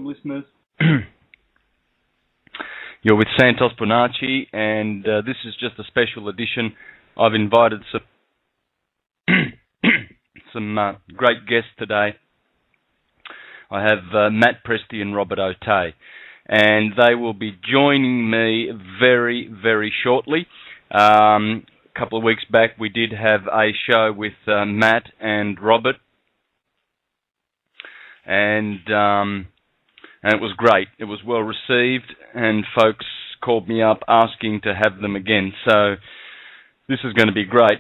welcome, listeners. You're with Santos Bonacci, and this is just a special edition. I've invited some great guests today. I have Matt Presti and Robert O'Tay, and they will be joining me very, very shortly. A couple of weeks back, we did have a show with Matt and Robert, and it was great. It was well received, and folks called me up asking to have them again. So this is going to be great.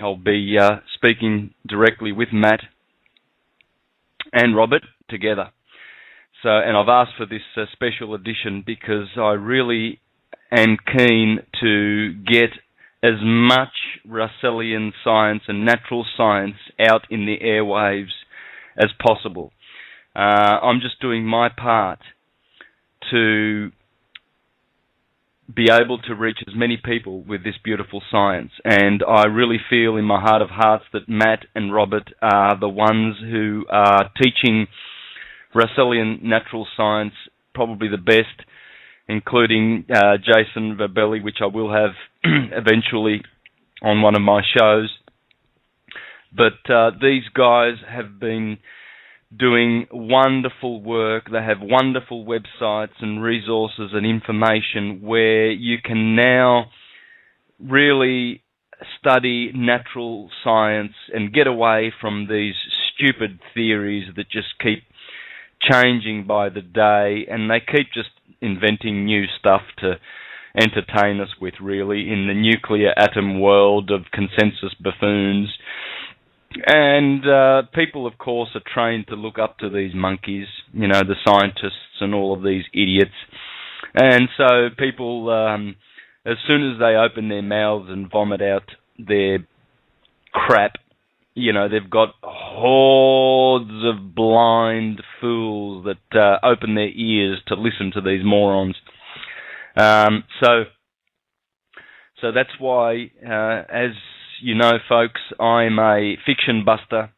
I'll be speaking directly with Matt and Robert together. So, and I've asked for this special edition because I really am keen to get as much Russellian science and natural science out in the airwaves as possible. I'm just doing my part to be able to reach as many people with this beautiful science. And I really feel in my heart of hearts that Matt and Robert are the ones who are teaching Russellian natural science probably the best, including Jason Verbelli, which I will have eventually on one of my shows. But these guys have been doing wonderful work. They have wonderful websites and resources and information where you can now really study natural science and get away from these stupid theories that just keep changing by the day, and they keep just inventing new stuff to entertain us with, really, in the nuclear atom world of consensus buffoons. And people, of course, are trained to look up to these monkeys, you know, the scientists and all of these idiots. And so people, as soon as they open their mouths and vomit out their crap, you know, they've got hordes of blind fools that open their ears to listen to these morons. So that's why, as you know, folks, I'm a fiction buster,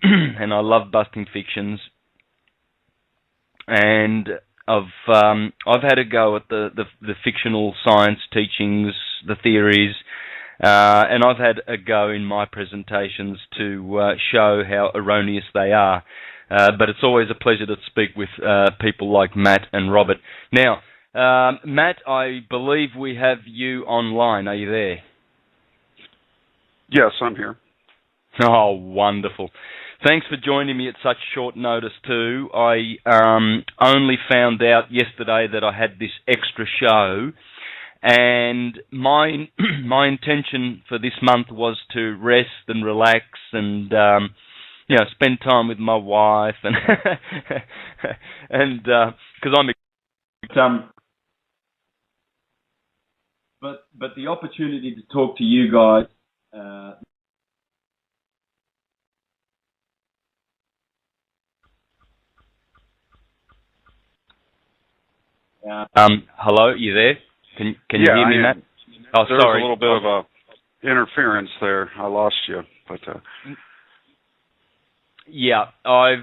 and I love busting fictions. And I've had a go at the fictional science teachings, the theories, and I've had a go in my presentations to show how erroneous they are. But it's always a pleasure to speak with people like Matt and Robert. Now, Matt, I believe we have you online. Are you there? Yes, I'm here. Oh, wonderful. Thanks for joining me at such short notice, too. I only found out yesterday that I had this extra show, and my intention for this month was to rest and relax and, you know, spend time with my wife, and and because but the opportunity to talk to you guys. Hello, you there? Can you hear me, Matt? Oh, There's sorry. a little bit of interference there. I lost you, but. Yeah, I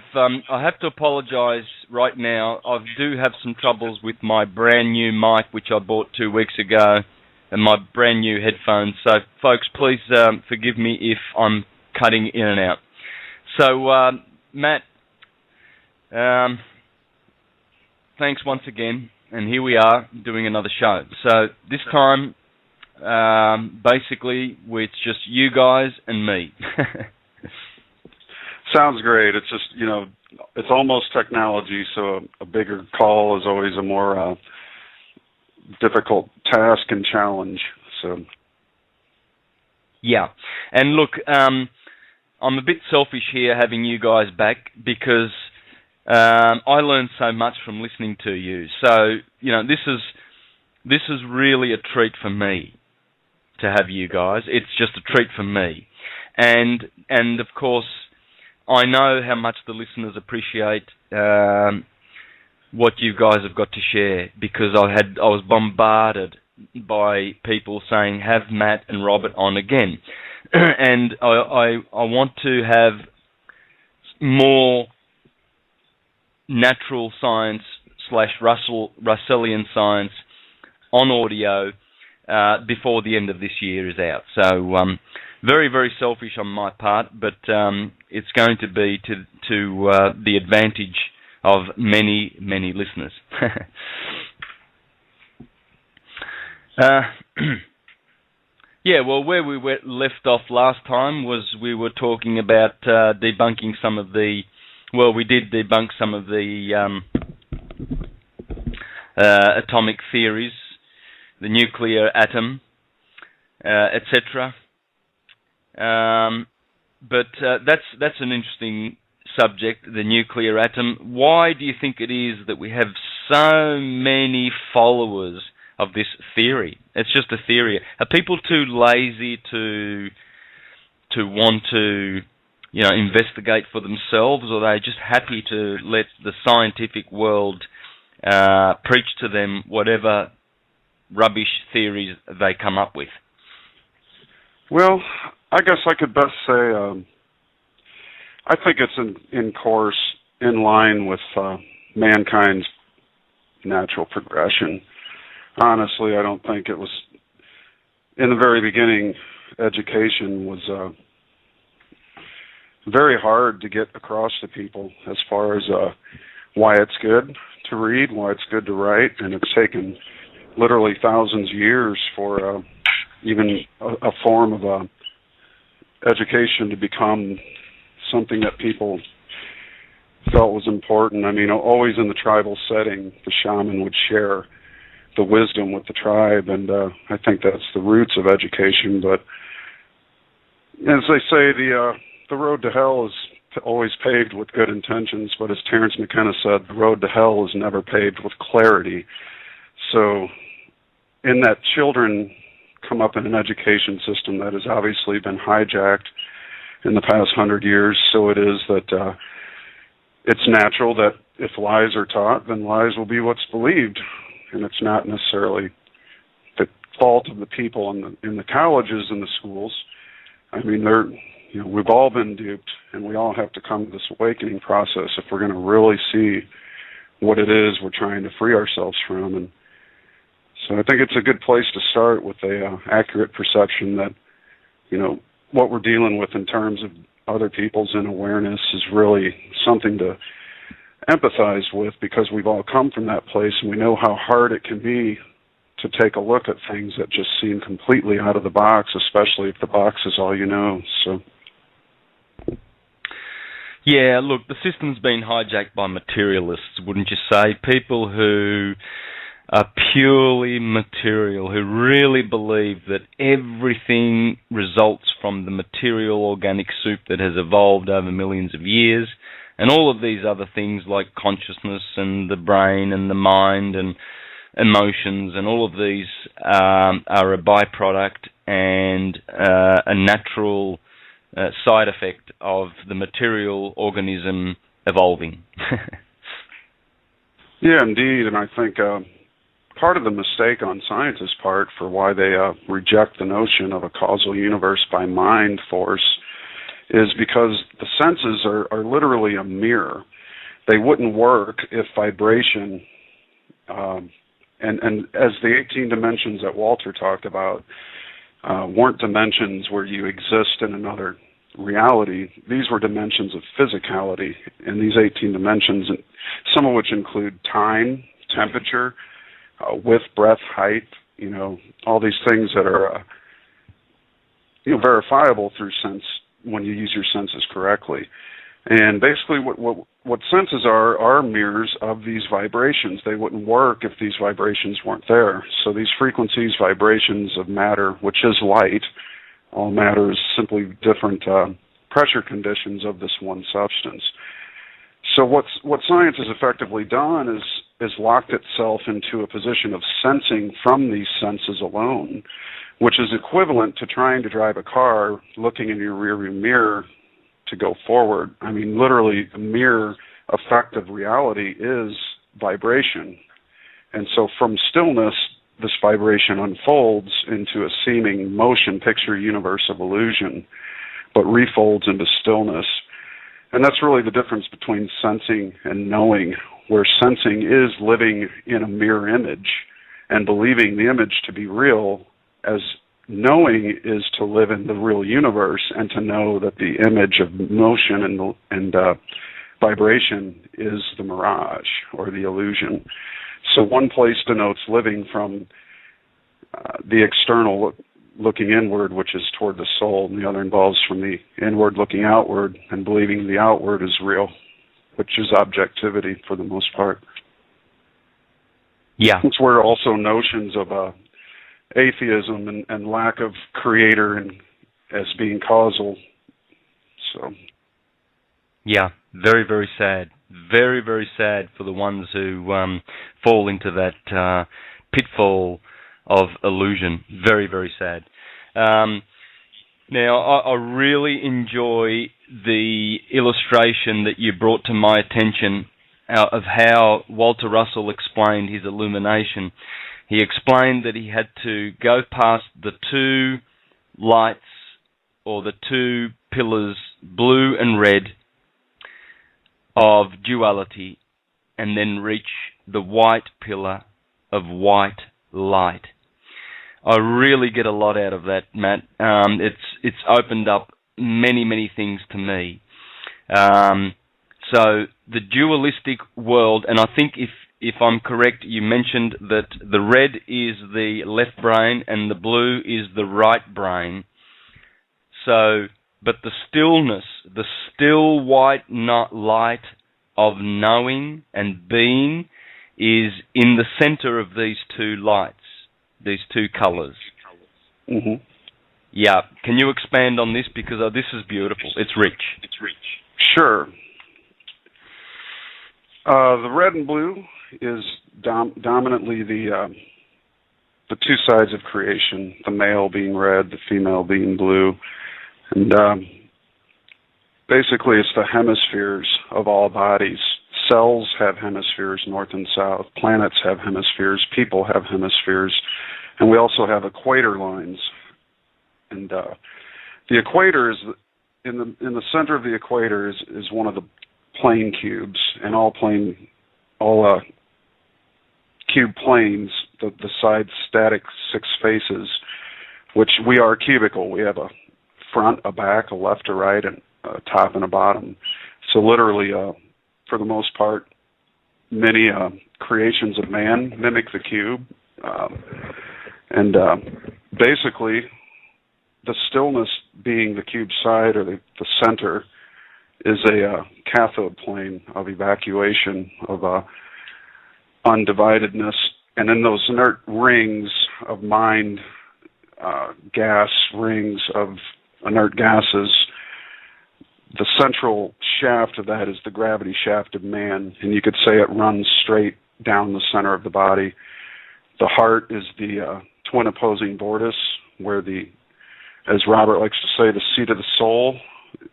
have to apologise right now. I do have some troubles with my brand new mic, which I bought 2 weeks ago, and my brand new headphones. So, folks, please forgive me if I'm cutting in and out. So, Matt, thanks once again, and here we are doing another show. So this time, basically, it's just you guys and me. Sounds great. It's just, you know, it's almost technology, so a bigger call is always a more difficult task and challenge. So, yeah, and look, I'm a bit selfish here having you guys back because I learned so much from listening to you. So, you know, this is really a treat for me to have you guys. It's just a treat for me, and of course, I know how much the listeners appreciate what you guys have got to share, because I was bombarded by people saying, have Matt and Robert on again. And I want to have more natural science / Russellian science on audio before the end of this year is out. So very, very selfish on my part, but it's going to be to the advantage of many, many listeners. Yeah, well, where we left off last time was we were talking about debunking some of the... Well, we did debunk some of the atomic theories, the nuclear atom, etc. But that's an interesting subject, the nuclear atom. Why do you think it is that we have so many followers of this theory? It's just a theory. Are people too lazy to want to, investigate for themselves, or are they just happy to let the scientific world preach to them whatever rubbish theories they come up with? Well, I guess I could best say I think it's in line with mankind's natural progression. Honestly, I don't think it was... In the very beginning, education was very hard to get across to people as far as why it's good to read, why it's good to write, and it's taken literally thousands of years for even a form of education to become something that people felt was important. I mean, always in the tribal setting, the shaman would share the wisdom with the tribe, and I think that's the roots of education. But as they say, the road to hell is always paved with good intentions, but as Terence McKenna said, the road to hell is never paved with clarity. So in that children come up in an education system that has obviously been hijacked in the past 100 years, so it is that it's natural that if lies are taught, then lies will be what's believed. And it's not necessarily the fault of the people in the colleges and the schools. I mean, we've all been duped, and we all have to come to this awakening process if we're going to really see what it is we're trying to free ourselves from. And so I think it's a good place to start with a accurate perception that, what we're dealing with in terms of other people's awareness is really something to empathize with, because we've all come from that place, and we know how hard it can be to take a look at things that just seem completely out of the box, especially if the box is all you know. So, yeah, look, the system's been hijacked by materialists, wouldn't you say? People who are purely material, who really believe that everything results from the material organic soup that has evolved over millions of years, and all of these other things like consciousness and the brain and the mind and emotions, and all of these are a byproduct and a natural side effect of the material organism evolving. Yeah, indeed, and I think part of the mistake on scientists' part for why they reject the notion of a causal universe by mind force is because the senses are literally a mirror. They wouldn't work if vibration, and as the 18 dimensions that Walter talked about, weren't dimensions where you exist in another reality. These were dimensions of physicality, and these 18 dimensions, some of which include time, temperature, width, breadth, height, all these things that are, verifiable through sense when you use your senses correctly. And basically what senses are mirrors of these vibrations. They wouldn't work if these vibrations weren't there. So these frequencies, vibrations of matter, which is light, all matter is simply different pressure conditions of this one substance. So what science has effectively done is locked itself into a position of sensing from these senses alone, which is equivalent to trying to drive a car looking in your rearview mirror to go forward. I mean, literally, the mere effect of reality is vibration. And so from stillness, this vibration unfolds into a seeming motion picture universe of illusion, but refolds into stillness. And that's really the difference between sensing and knowing, where sensing is living in a mirror image and believing the image to be real, as knowing is to live in the real universe and to know that the image of motion and vibration is the mirage or the illusion. So one place denotes living from the external looking inward, which is toward the soul, and the other involves from the inward looking outward and believing the outward is real, which is objectivity for the most part. Yeah. It's where also notions of atheism and lack of creator and as being causal. So. Yeah, very, very sad. Very, very sad for the ones who fall into that pitfall of illusion. Very, very sad. Now, I really enjoy the illustration that you brought to my attention of how Walter Russell explained his illumination. He explained that he had to go past the two lights, or the two pillars, blue and red, of duality, and then reach the white pillar of white light. I really get a lot out of that, Matt. It's opened up many, many things to me. So the dualistic world, and I think if I'm correct, you mentioned that the red is the left brain and the blue is the right brain. So, but the stillness, the still white light of knowing and being is in the center of these two lights, these two colors. Mm-hmm. Yeah. Can you expand on this? Because this is beautiful. It's rich. Sure. The red and blue is dominantly the two sides of creation, the male being red, the female being blue. And basically it's the hemispheres of all bodies. Cells have hemispheres, north and south. Planets have hemispheres. People have hemispheres. And we also have equator lines. And the equator is, in the center of the equator is one of the plane cubes. And all cube planes, the side static six faces, which we are cubical. We have a front, a back, a left, a right, and a top and a bottom. So literally, for the most part, many creations of man mimic the cube. And basically, the stillness being the cube side or the center is a cathode plane of evacuation, of undividedness. And in those inert rings of mind, gas rings of inert gases, the central shaft of that is the gravity shaft of man, and you could say it runs straight down the center of the body. The heart is the twin opposing vortice, where as Robert likes to say, the seat of the soul,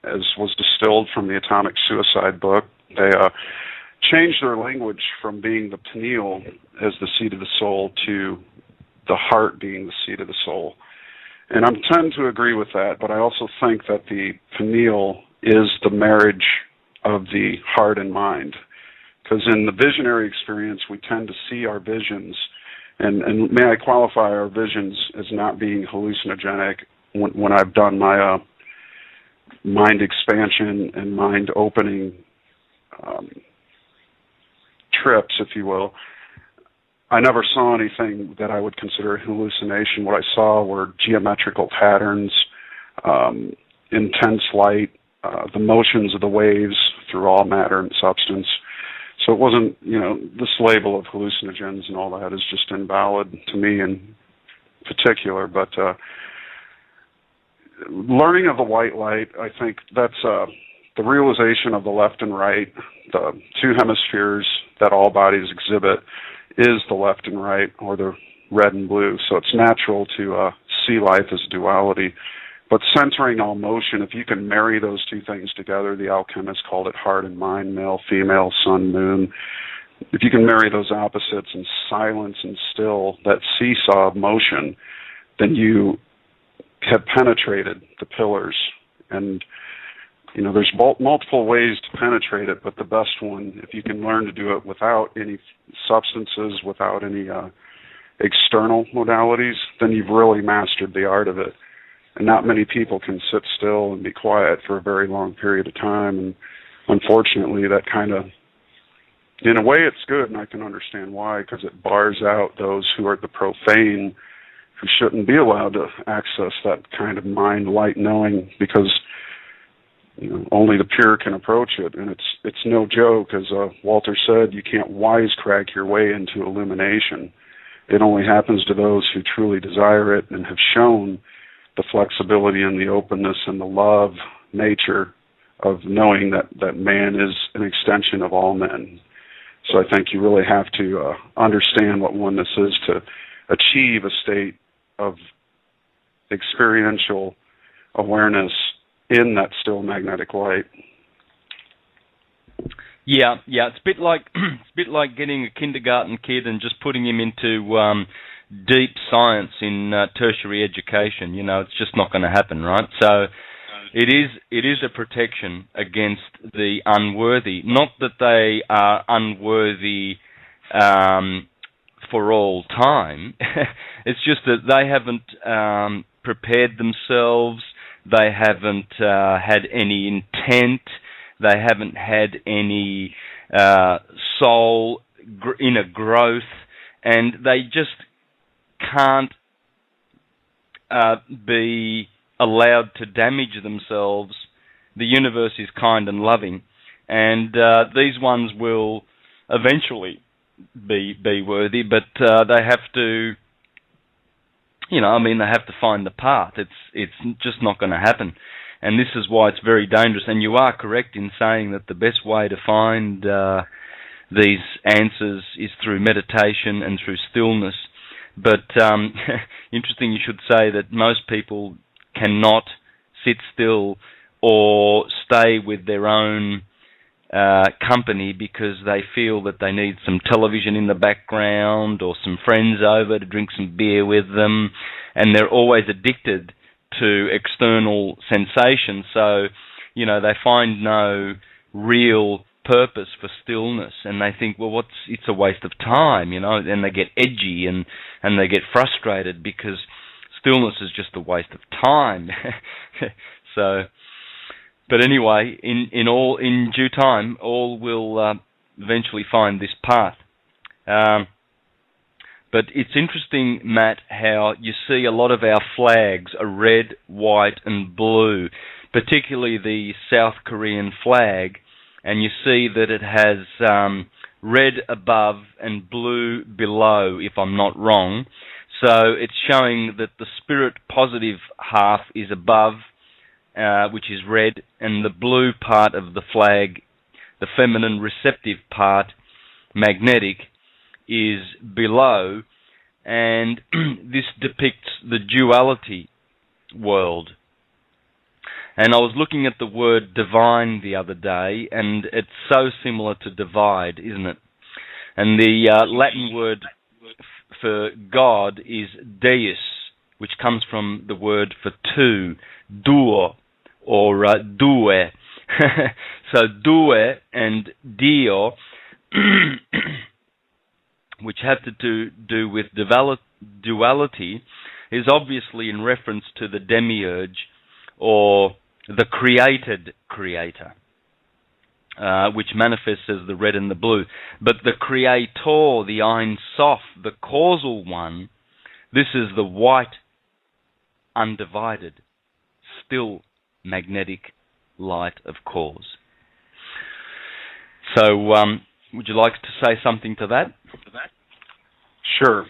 as was distilled from the Atomic Suicide book. They changed their language from being the pineal as the seat of the soul to the heart being the seat of the soul. And I tend to agree with that, but I also think that the pineal is the marriage of the heart and mind. Because in the visionary experience, we tend to see our visions, and may I qualify our visions as not being hallucinogenic when I've done my mind expansion and mind opening trips, if you will. I never saw anything that I would consider a hallucination. What I saw were geometrical patterns, intense light, the motions of the waves through all matter and substance. So it wasn't, this label of hallucinogens and all that is just invalid to me in particular. But learning of the white light, I think that's the realization of the left and right, the two hemispheres that all bodies exhibit, is the left and right, or the red and blue. So it's natural to see life as duality. But centering all motion, if you can marry those two things together, the alchemists called it heart and mind, male, female, sun, moon. If you can marry those opposites and silence and still that seesaw of motion, then you have penetrated the pillars. And there's multiple ways to penetrate it, but the best one, if you can learn to do it without any substances, without any external modalities, then you've really mastered the art of it. And not many people can sit still and be quiet for a very long period of time. And unfortunately, that kind of, in a way, it's good, and I can understand why, because it bars out those who are the profane, who shouldn't be allowed to access that kind of mind light knowing, because only the pure can approach it. And it's no joke, as Walter said, you can't wisecrack your way into illumination. It only happens to those who truly desire it and have shown the flexibility and the openness and the love nature of knowing that man is an extension of all men. So I think you really have to understand what oneness is to achieve a state of experiential awareness in that still magnetic light. Yeah, it's a bit like getting a kindergarten kid and just putting him into deep science in tertiary education. It's just not going to happen, right? So it is a protection against the unworthy. Not that they are unworthy for all time. It's just that they haven't prepared themselves. They haven't had any intent. They haven't had any soul inner growth, and they just can't be allowed to damage themselves. The universe is kind and loving, and these ones will eventually be worthy, but they have to, they have to find the path. It's just not going to happen. And this is why it's very dangerous. And you are correct in saying that the best way to find these answers is through meditation and through stillness. But interesting you should say that most people cannot sit still or stay with their own company because they feel that they need some television in the background or some friends over to drink some beer with them, and they're always addicted to external sensations. So, they find no real purpose for stillness, and they think, well, it's a waste of time, and they get edgy and they get frustrated because stillness is just a waste of time. So, but anyway, in due time, all will eventually find this path. But it's interesting, Matt, how you see a lot of our flags are red, white, and blue, particularly the South Korean flag, and you see that it has red above and blue below, if I'm not wrong. So it's showing that the spirit positive half is above, which is red, and the blue part of the flag, the feminine receptive part, magnetic, is below, and this depicts the duality world. And I was looking at the word divine the other day, and it's so similar to divide, isn't it? And the Latin word for God is deus, which comes from the word for two, duo, or due. So due and dio, which have to do with duality, is obviously in reference to the demiurge, or the created creator, which manifests as the red and the blue. But the creator, the Ein Sof, the causal one, this is the white, undivided, still magnetic light of cause. So, would you like to say something to that? Sure.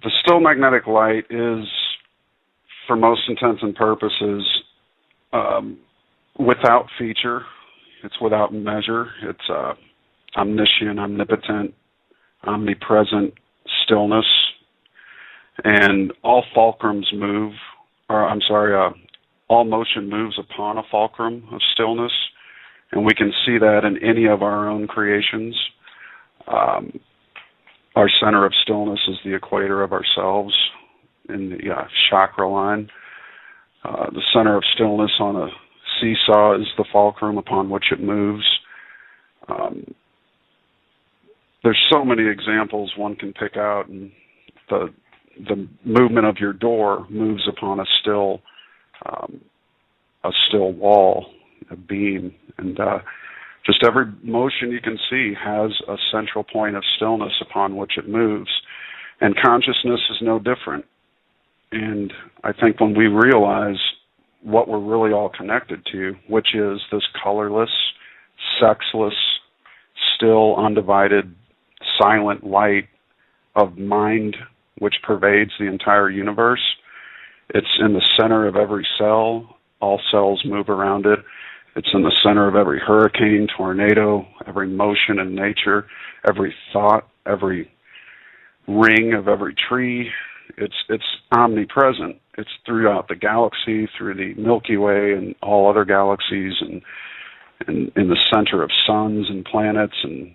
The still magnetic light is, for most intents and purposes, without feature. It's without measure. It's omniscient, omnipotent, omnipresent stillness. And all fulcrums move, all motion moves upon a fulcrum of stillness. And we can see that in any of our own creations. Our center of stillness is the equator of ourselves in the chakra line. The center of stillness on a seesaw is the fulcrum upon which it moves. There's so many examples one can pick out, and the movement of your door moves upon a still wall, a beam, and just every motion you can see has a central point of stillness upon which it moves, and consciousness is no different. And I think when we realize what we're really all connected to, which is this colorless, sexless, still, undivided, silent light of mind which pervades the entire universe. It's in the center of every cell. All cells move around it. It's in the center of every hurricane, tornado, every motion in nature, every thought, every ring of every tree. It's omnipresent. It's throughout the galaxy, through the Milky Way and all other galaxies, and in the center of suns and planets. And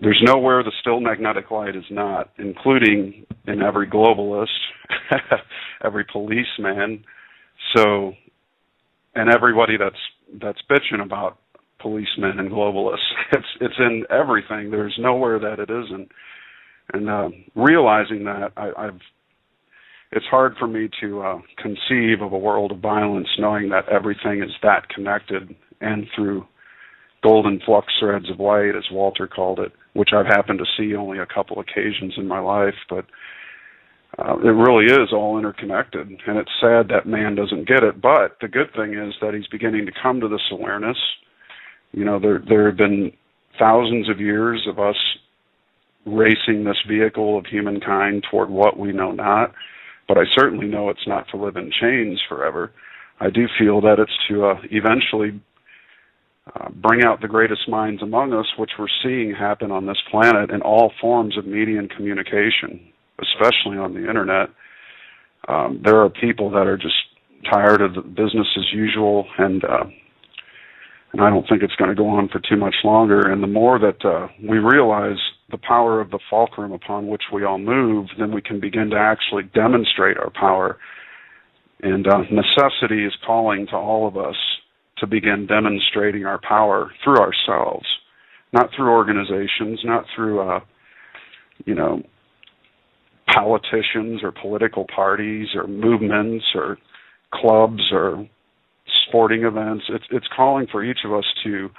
there's nowhere the still magnetic light is not, including in every globalist, every policeman, and everybody that's bitching about policemen and globalists. It's in everything. There's nowhere that it isn't. And realizing that, it's hard for me to conceive of a world of violence, knowing that everything is that connected, and through golden flux threads of light, as Walter called it, which I've happened to see only a couple occasions in my life, but it really is all interconnected, and it's sad that man doesn't get it. But the good thing is that he's beginning to come to this awareness. You know, there have been thousands of years of us racing this vehicle of humankind toward what we know not, but I certainly know it's not to live in chains forever. I do feel that it's to eventually bring out the greatest minds among us, which we're seeing happen on this planet in all forms of media and communication, especially on the internet. There are people that are just tired of the business as usual, and I don't think it's going to go on for too much longer. And the more that we realize the power of the fulcrum upon which we all move, then we can begin to actually demonstrate our power. And necessity is calling to all of us to begin demonstrating our power through ourselves, not through organizations, not through, politicians or political parties or movements or clubs or sporting events. It's calling for each of us to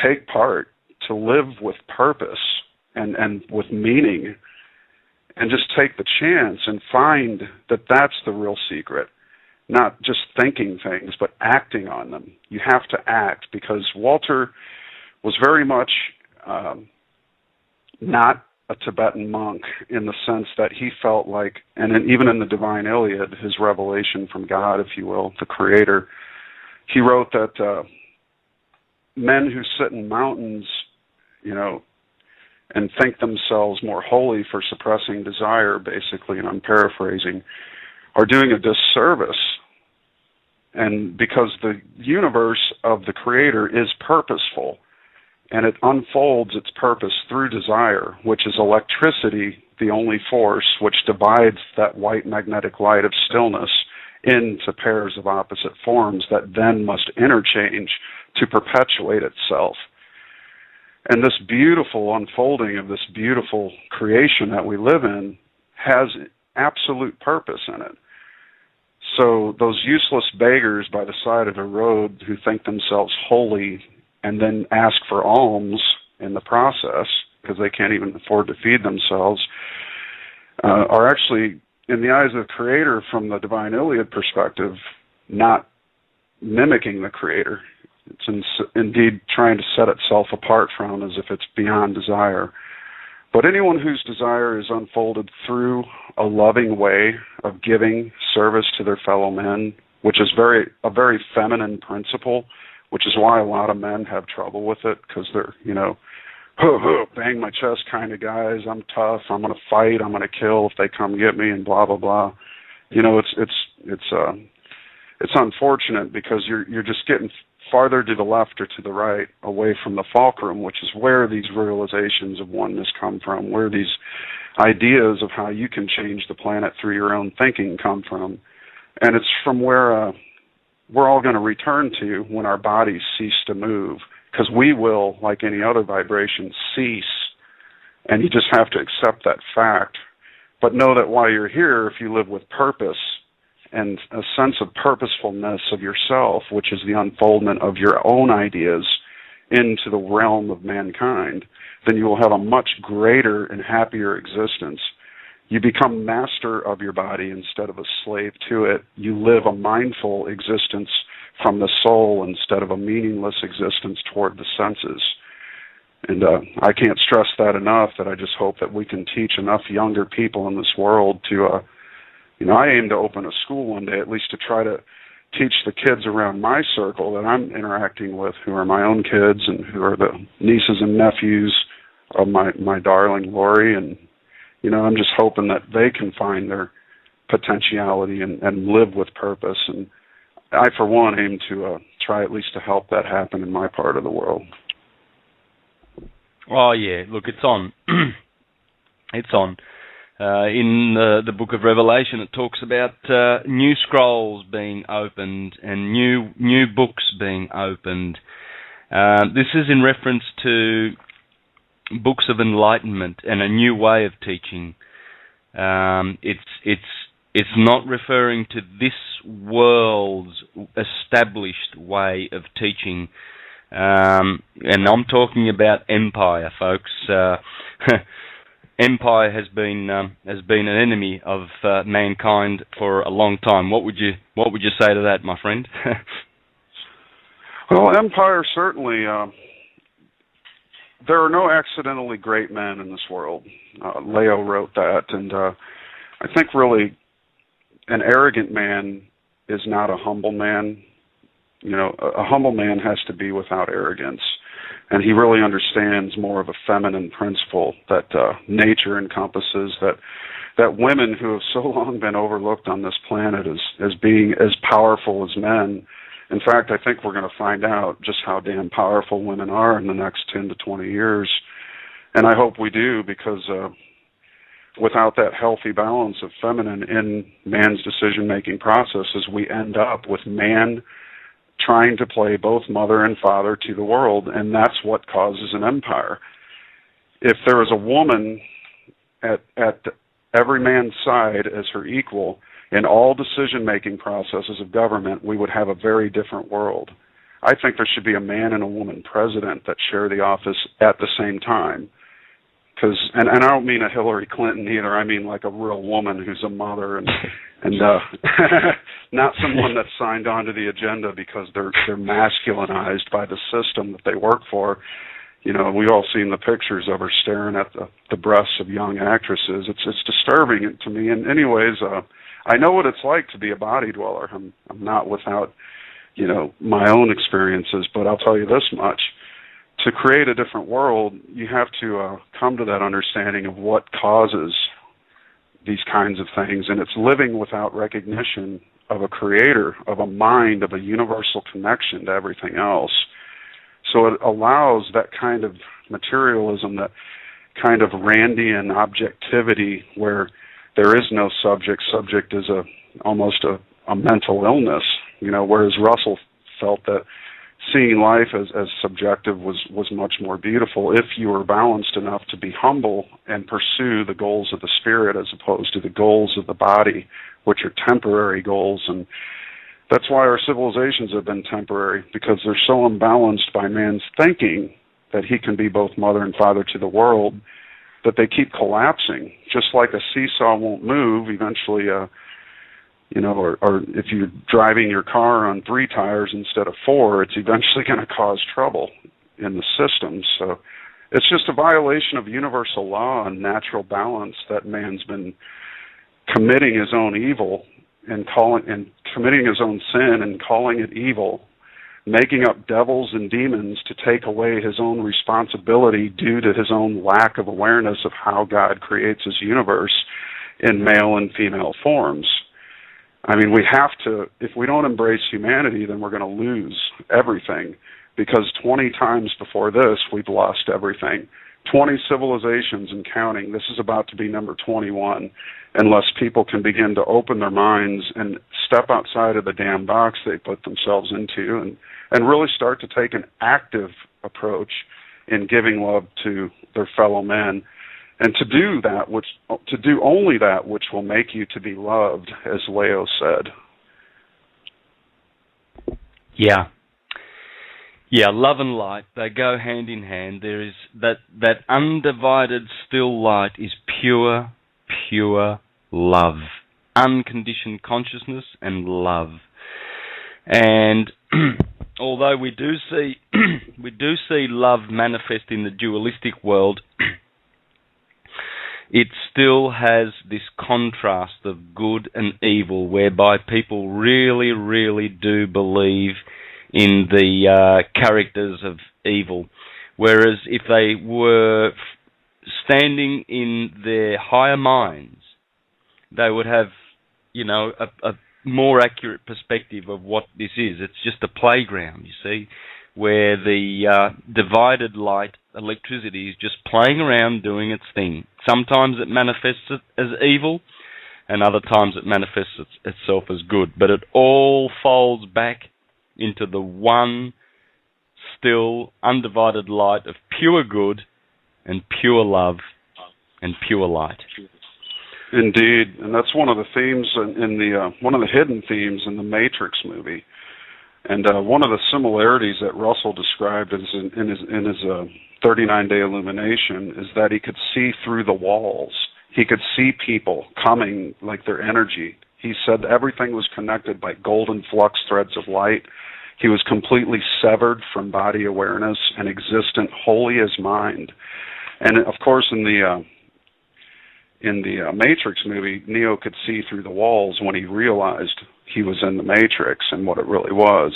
take part, to live with purpose and with meaning, and just take the chance and find that that's the real secret. Not just thinking things, but acting on them. You have to act, because Walter was very much not a Tibetan monk, in the sense that he felt like, and even in the Divine Iliad, his revelation from God, if you will, the Creator, he wrote that men who sit in mountains, and think themselves more holy for suppressing desire, basically, and I'm paraphrasing, are doing a disservice. And because the universe of the Creator is purposeful, and it unfolds its purpose through desire, which is electricity, the only force which divides that white magnetic light of stillness into pairs of opposite forms that then must interchange to perpetuate itself. And this beautiful unfolding of this beautiful creation that we live in has absolute purpose in it. So those useless beggars by the side of the road who think themselves holy and then ask for alms in the process, because they can't even afford to feed themselves, are actually, in the eyes of the Creator, from the Divine Iliad perspective, not mimicking the Creator. It's indeed trying to set itself apart from, as if it's beyond desire. But anyone whose desire is unfolded through a loving way of giving service to their fellow men, which is a very feminine principle, which is why a lot of men have trouble with it, because they're, bang my chest kind of guys. I'm tough. I'm going to fight. I'm going to kill if they come get me, and blah blah blah. It's unfortunate, because you're just getting farther to the left or to the right, away from the fulcrum, which is where these realizations of oneness come from, where these ideas of how you can change the planet through your own thinking come from. And it's from where we're all going to return to when our bodies cease to move, because we will, like any other vibration, cease, and you just have to accept that fact. But know that while you're here, if you live with purpose and a sense of purposefulness of yourself, which is the unfoldment of your own ideas into the realm of mankind, then you will have a much greater and happier existence. You become master of your body instead of a slave to it. You live a mindful existence from the soul instead of a meaningless existence toward the senses. And I can't stress that enough, that I just hope that we can teach enough younger people in this world to, I aim to open a school one day, at least to try to teach the kids around my circle that I'm interacting with, who are my own kids and who are the nieces and nephews of my darling Lori. And, I'm just hoping that they can find their potentiality and live with purpose. And I, for one, aim to try at least to help that happen in my part of the world. Oh, yeah. Look, it's on. It's on. In the book of Revelation, it talks about new scrolls being opened and new books being opened. This is in reference to books of enlightenment and a new way of teaching. It's not referring to this world's established way of teaching. And I'm talking about empire, folks. Empire has been an enemy of mankind for a long time. What would you say to that, my friend? Well, empire certainly. There are no accidentally great men in this world. Leo wrote that, and I think really an arrogant man is not a humble man. A humble man has to be without arrogance, and he really understands more of a feminine principle that nature encompasses, that women who have so long been overlooked on this planet as being as powerful as men. In fact, I think we're going to find out just how damn powerful women are in the next 10 to 20 years, and I hope we do, because without that healthy balance of feminine in man's decision-making processes, we end up with man trying to play both mother and father to the world, and that's what causes an empire. If there is a woman at every man's side as her equal in all decision-making processes of government, we would have a very different world. I think there should be a man and a woman president that share the office at the same time. And I don't mean a Hillary Clinton either. I mean like a real woman who's a mother and not someone that's signed on to the agenda because they're masculinized by the system that they work for. We've all seen the pictures of her staring at the breasts of young actresses. It's disturbing to me. And anyways, I know what it's like to be a body dweller. I'm not without, my own experiences, but I'll tell you this much. To create a different world, you have to come to that understanding of what causes these kinds of things, and it's living without recognition of a creator, of a mind, of a universal connection to everything else. So it allows that kind of materialism, that kind of Randian objectivity where there is no subject. Subject is almost a mental illness, whereas Russell felt that seeing life as subjective was much more beautiful if you were balanced enough to be humble and pursue the goals of the spirit as opposed to the goals of the body, which are temporary goals. And that's why our civilizations have been temporary, because they're so unbalanced by man's thinking that he can be both mother and father to the world that they keep collapsing. Just like a seesaw won't move, eventually or if you're driving your car on 3 tires instead of 4, it's eventually going to cause trouble in the system. So it's just a violation of universal law and natural balance that man's been committing his own evil and committing his own sin and calling it evil, making up devils and demons to take away his own responsibility due to his own lack of awareness of how God creates his universe in male and female forms. I mean, we have to, if we don't embrace humanity, then we're going to lose everything. because 20 times before this, we've lost everything. 20 civilizations and counting. This is about to be number 21, unless people can begin to open their minds and step outside of the damn box they put themselves into, and really start to take an active approach in giving love to their fellow men, and to do only that which will make you to be loved, as Leo said. Yeah. Yeah, love and light, they go hand in hand. There is that undivided still light is pure love. Unconditioned consciousness and love. And although we do see love manifest in the dualistic world, it still has this contrast of good and evil, whereby people really do believe in the characters of evil. Whereas if they were standing in their higher minds, they would have, a more accurate perspective of what this is. It's just a playground, you see, where the divided light, electricity, is just playing around doing its thing. Sometimes it manifests it as evil, and other times it manifests itself as good. But it all folds back into the one still undivided light of pure good and pure love and pure light. Indeed, and that's one of the themes in the one of the hidden themes in the Matrix movie, and one of the similarities that Russell described in his 39-day illumination is that he could see through the walls. He could see people coming, like their energy. He said everything was connected by golden flux threads of light. He was completely severed from body awareness and existent wholly as mind. And of course, in the Matrix movie, Neo could see through the walls when he realized he was in the Matrix and what it really was.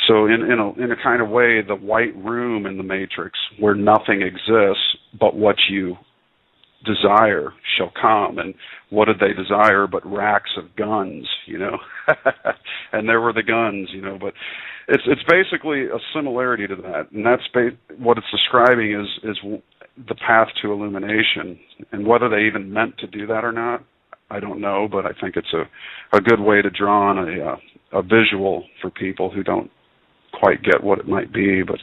So in a kind of way, the white room in the Matrix, where nothing exists but what you desire, shall come. And what did they desire but racks of guns, and there were the guns, but it's basically a similarity to that, and that's what it's describing is the path to illumination. And whether they even meant to do that or not, I don't know, but I think it's a good way to draw on a visual for people who don't quite get what it might be. But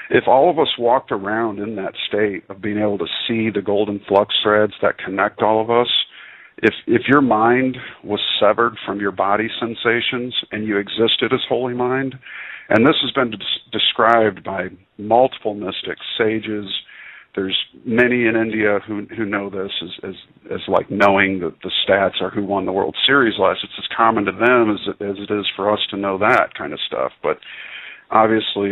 if all of us walked around in that state of being able to see the golden flux threads that connect all of us, if your mind was severed from your body sensations and you existed as holy mind, and this has been described by multiple mystics, sages. There's many in India who know this as like knowing the stats or who won the World Series last. It's as common to them as it is for us to know that kind of stuff. But obviously,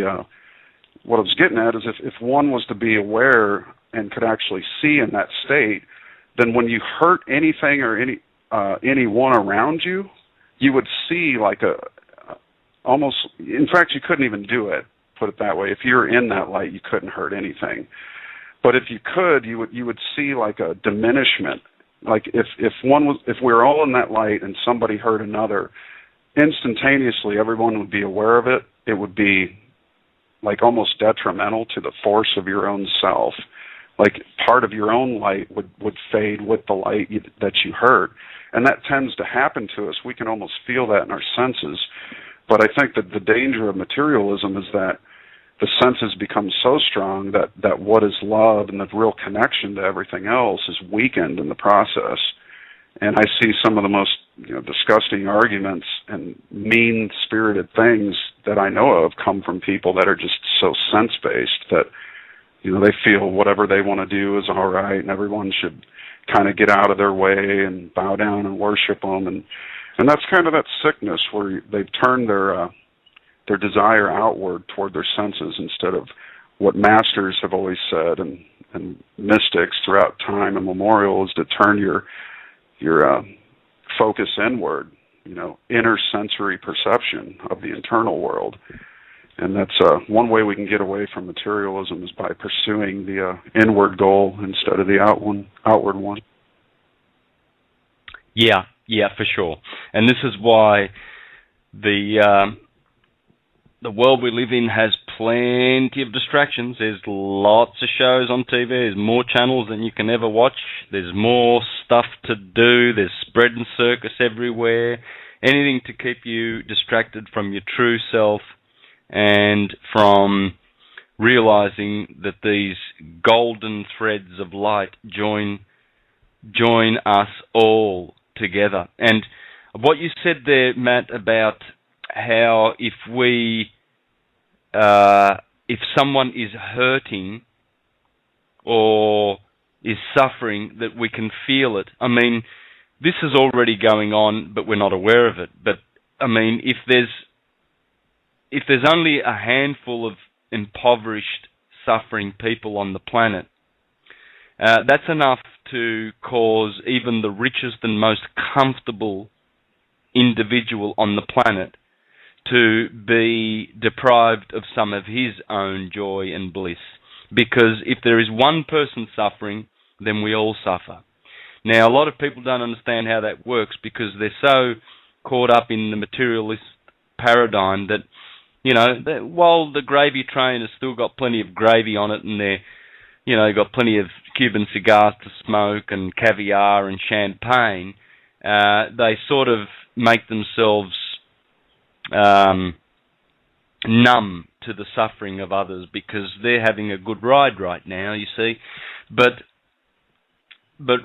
what I was getting at is if one was to be aware and could actually see in that state, then when you hurt anything or anyone around you, you would see like almost. In fact, you couldn't even do it. Put it that way. If you were in that light, you couldn't hurt anything. But if you could, you would see like a diminishment. Like if we were all in that light and somebody hurt another, instantaneously everyone would be aware of it. It would be like almost detrimental to the force of your own self. Like part of your own light would fade with the light that you hurt. And that tends to happen to us. We can almost feel that in our senses. But I think that the danger of materialism is that the senses become so strong that what is love and the real connection to everything else is weakened in the process. And I see some of the most disgusting arguments and mean-spirited things that I know of come from people that are just so sense-based that they feel whatever they want to do is all right, and everyone should kind of get out of their way and bow down and worship them. And that's kind of that sickness where they've turned their desire outward toward their senses instead of what masters have always said and mystics throughout time immemorial is to turn your focus inward, inner sensory perception of the internal world. And that's one way we can get away from materialism is by pursuing the inward goal instead of the outward one. Yeah, for sure. And this is why the the world we live in has plenty of distractions. There's lots of shows on TV. There's more channels than you can ever watch. There's more stuff to do. There's spread and circus everywhere. Anything to keep you distracted from your true self and from realizing that these golden threads of light join us all together. And what you said there, Matt, about how if someone is hurting or is suffering, that we can feel it. I mean, this is already going on, but we're not aware of it. But I mean, if there's only a handful of impoverished, suffering people on the planet, that's enough to cause even the richest and most comfortable individual on the planet to be deprived of some of his own joy and bliss. Because if there is one person suffering, then we all suffer. Now, a lot of people don't understand how that works because they're so caught up in the materialist paradigm that, you know, while the gravy train has still got plenty of gravy on it and they've got plenty of Cuban cigars to smoke and caviar and champagne, they sort of make themselves numb to the suffering of others because they're having a good ride right now, you see. But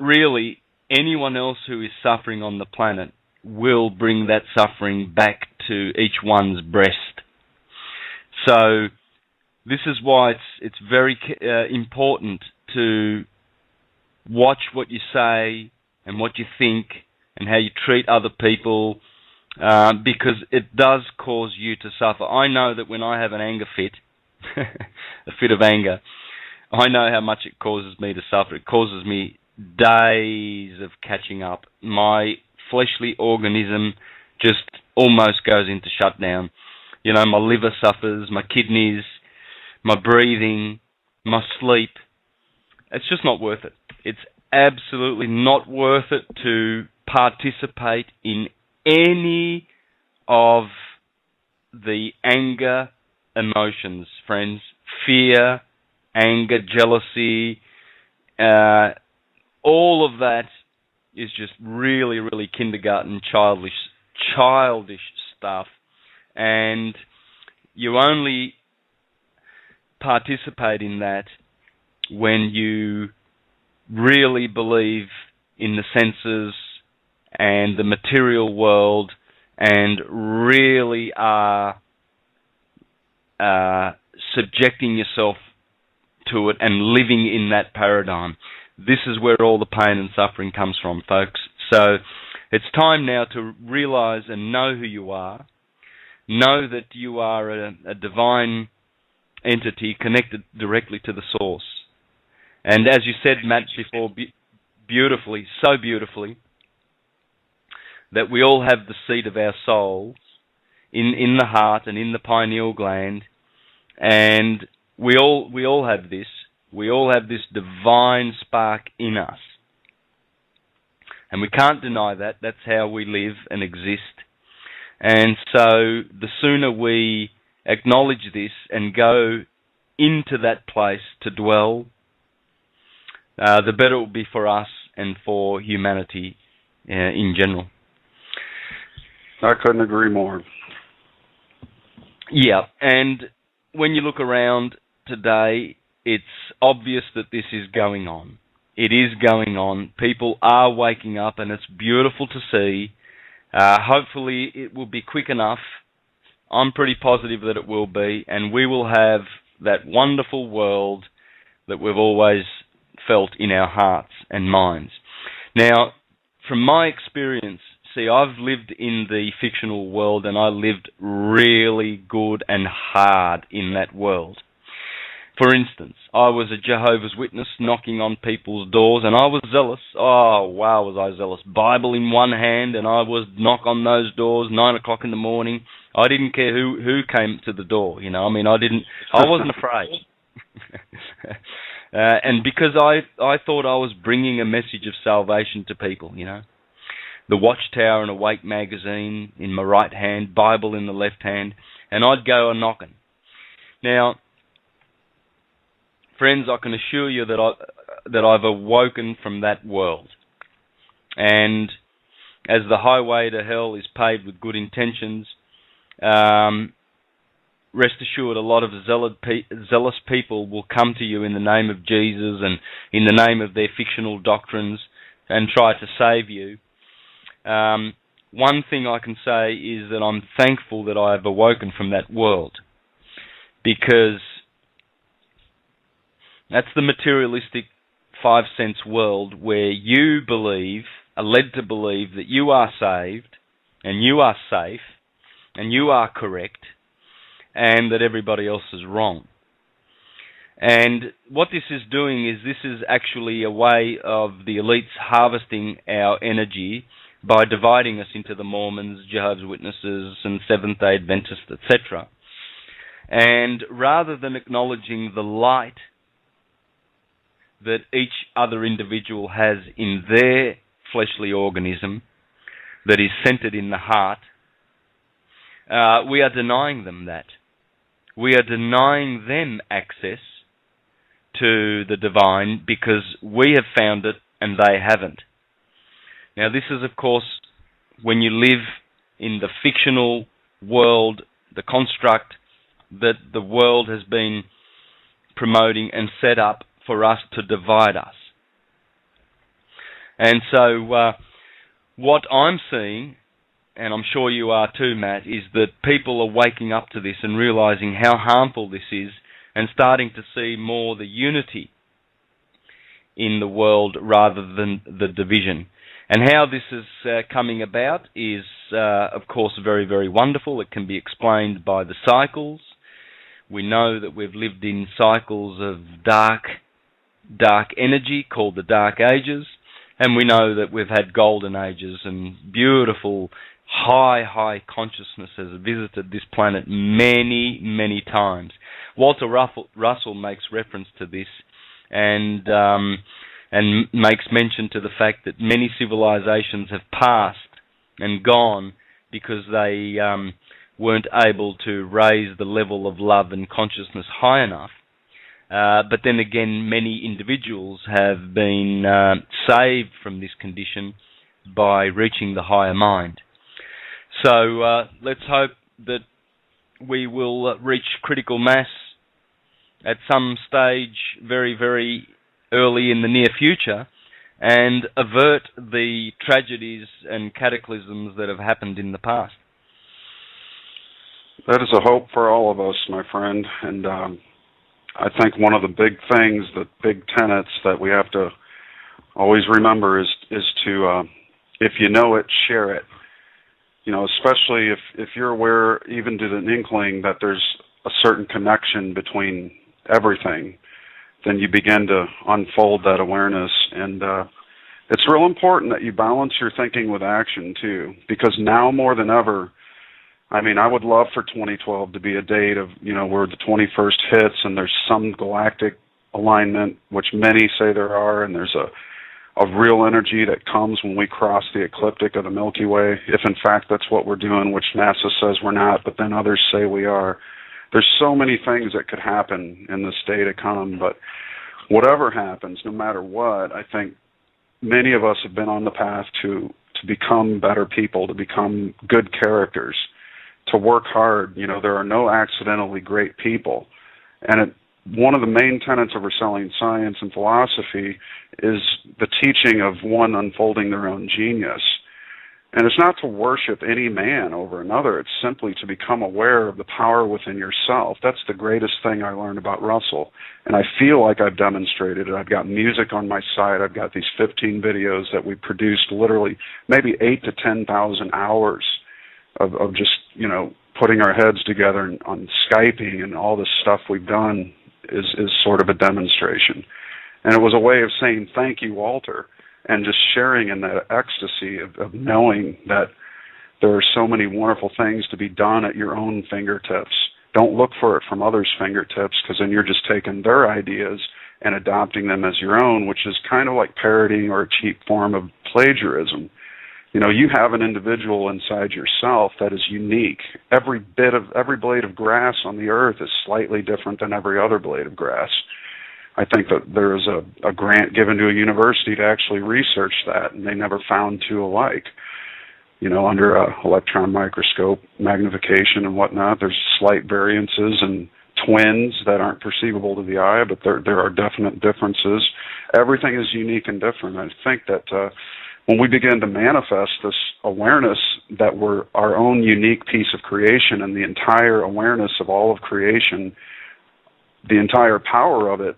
really, anyone else who is suffering on the planet will bring that suffering back to each one's breast. So this is why it's very important to watch what you say and what you think and how you treat other people, because it does cause you to suffer. I know that when I have an anger fit, a fit of anger, I know how much it causes me to suffer. It causes me days of catching up. My fleshly organism just almost goes into shutdown. You know, my liver suffers, my kidneys, my breathing, my sleep. It's just not worth it. It's absolutely not worth it to participate in any of the anger emotions, friends. Fear, anger, jealousy, all of that is just really, really kindergarten, childish stuff. And you only participate in that when you really believe in the senses and the material world and really are subjecting yourself to it and living in that paradigm. This is where all the pain and suffering comes from, folks. So it's time now to realize and know who you are. Know that you are a divine entity connected directly to the source. And as you said, Matt, before, beautifully, so beautifully, that we all have the seat of our soul in the heart and in the pineal gland, and we all have this. We all have this divine spark in us. And we can't deny that. That's how we live and exist. And so the sooner we acknowledge this and go into that place to dwell, the better it will be for us and for humanity in general. I couldn't agree more. Yeah, and when you look around today, it's obvious that this is going on. It is going on. People are waking up, and it's beautiful to see. Hopefully, it will be quick enough. I'm pretty positive that it will be, and we will have that wonderful world that we've always felt in our hearts and minds. Now, from my experience, see, I've lived in the fictional world, and I lived really good and hard in that world. For instance, I was a Jehovah's Witness knocking on people's doors, and I was zealous. Oh, wow, was I zealous. Bible in one hand, and I was knock on those doors, 9 o'clock in the morning. I didn't care who came to the door, you know. I mean, I wasn't afraid. And because I thought I was bringing a message of salvation to people, you know. The Watchtower and Awake magazine in my right hand, Bible in the left hand. and I'd go a-knocking. Now, friends, I can assure you that I've awoken from that world. And as the highway to hell is paved with good intentions, rest assured a lot of zealous people will come to you in the name of Jesus and in the name of their fictional doctrines and try to save you. One thing I can say is that I'm thankful that I have awoken from that world, because that's the materialistic 5 sense world where you are led to believe that you are saved and you are safe and you are correct and that everybody else is wrong. And what this is doing is this is actually a way of the elites harvesting our energy by dividing us into the Mormons, Jehovah's Witnesses, and Seventh-day Adventists, etc. And rather than acknowledging the light that each other individual has in their fleshly organism that is centered in the heart, we are denying them that. We are denying them access to the divine because we have found it and they haven't. Now, this is, of course, when you live in the fictional world, the construct that the world has been promoting and set up for us to divide us. And so what I'm seeing, and I'm sure you are too, Matt, is that people are waking up to this and realizing how harmful this is and starting to see more the unity in the world rather than the division. And how this is coming about is, of course, very, very wonderful. It can be explained by the cycles. We know that we've lived in cycles of dark energy called the Dark Ages, and we know that we've had golden ages and beautiful high consciousness has visited this planet many, many times. Walter Russell makes reference to this and makes mention to the fact that many civilizations have passed and gone because they weren't able to raise the level of love and consciousness high enough. But then again, many individuals have been saved from this condition by reaching the higher mind. So let's hope that we will reach critical mass at some stage very, very early in the near future and avert the tragedies and cataclysms that have happened in the past. That is a hope for all of us, my friend. And I think one of the big things, the big tenets that we have to always remember is to, if you know it, share it. You know, especially if you're aware, even to an inkling, that there's a certain connection between everything, then you begin to unfold that awareness. And it's real important that you balance your thinking with action, too, because now more than ever, I mean, I would love for 2012 to be a date of, you know, where the 21st hits and there's some galactic alignment, which many say there are, and there's a real energy that comes when we cross the ecliptic of the Milky Way, if in fact that's what we're doing, which NASA says we're not, but then others say we are. There's so many things that could happen in this day to come, but whatever happens, no matter what, I think many of us have been on the path to become better people, to become good characters, to work hard. You know, there are no accidentally great people. And one of the main tenets of Russellian science and philosophy is the teaching of one unfolding their own genius. And it's not to worship any man over another. It's simply to become aware of the power within yourself. That's the greatest thing I learned about Russell. And I feel like I've demonstrated it. I've got music on my site. I've got these 15 videos that we produced, literally maybe 8,000 to 10,000 hours of just, you know, putting our heads together and on Skyping, and all this stuff we've done is sort of a demonstration. And it was a way of saying thank you, Walter, and just sharing in that ecstasy of knowing that there are so many wonderful things to be done at your own fingertips. Don't look for it from others' fingertips, because then you're just taking their ideas and adopting them as your own, which is kind of like parodying or a cheap form of plagiarism. You have an individual inside yourself that is unique. Every blade of grass on the earth is slightly different than every other blade of grass. I think that there is a grant given to a university to actually research that, and they never found two alike. Under electron microscope magnification and whatnot, there's slight variances and twins that aren't perceivable to the eye, but there are definite differences. Everything is unique and different. I think that when we begin to manifest this awareness that we're our own unique piece of creation, and the entire awareness of all of creation, the entire power of it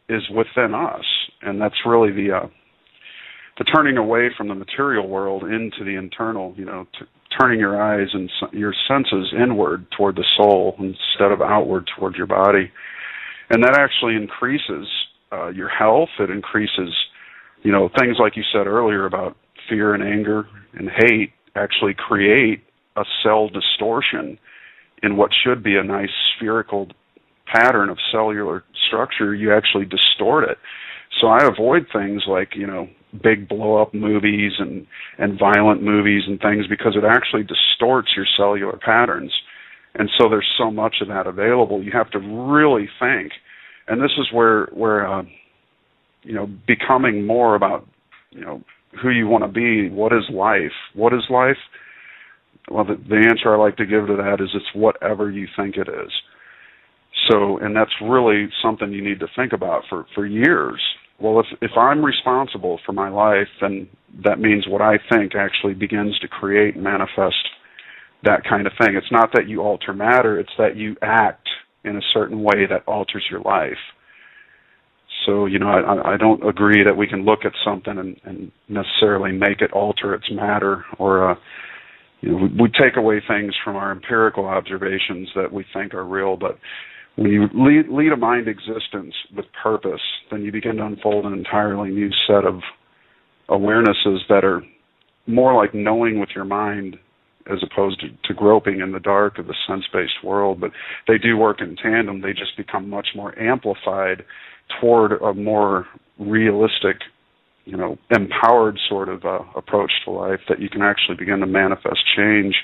is within us, and that's really the turning away from the material world into the internal, turning your eyes and your senses inward toward the soul instead of outward toward your body. And that actually increases your health. It increases, things like you said earlier about fear and anger and hate actually create a cell distortion in what should be a nice spherical pattern of cellular structure. You actually distort it. So I avoid things like, big blow-up movies and violent movies and things, because it actually distorts your cellular patterns. And so there's so much of that available. You have to really think. And this is where becoming more about, who you want to be. What is life? What is life? Well, the answer I like to give to that is it's whatever you think it is. So, and that's really something you need to think about for years. Well, if I'm responsible for my life, then that means what I think actually begins to create and manifest that kind of thing. It's not that you alter matter, it's that you act in a certain way that alters your life. So, I don't agree that we can look at something and necessarily make it alter its matter, or we take away things from our empirical observations that we think are real, but when you lead a mind existence with purpose, then you begin to unfold an entirely new set of awarenesses that are more like knowing with your mind as opposed to groping in the dark of the sense-based world. But they do work in tandem. They just become much more amplified toward a more realistic, empowered sort of approach to life, that you can actually begin to manifest change.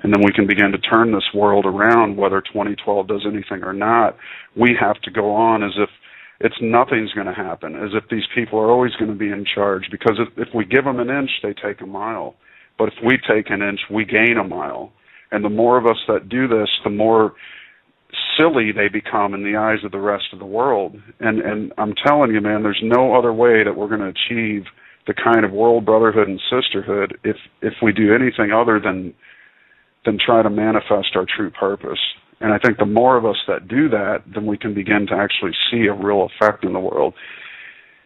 And then we can begin to turn this world around, whether 2012 does anything or not. We have to go on as if nothing's going to happen, as if these people are always going to be in charge. Because if we give them an inch, they take a mile. But if we take an inch, we gain a mile. And the more of us that do this, the more silly they become in the eyes of the rest of the world. And I'm telling you, man, there's no other way that we're going to achieve the kind of world brotherhood and sisterhood if we do anything other than try to manifest our true purpose. And I think the more of us that do that, then we can begin to actually see a real effect in the world.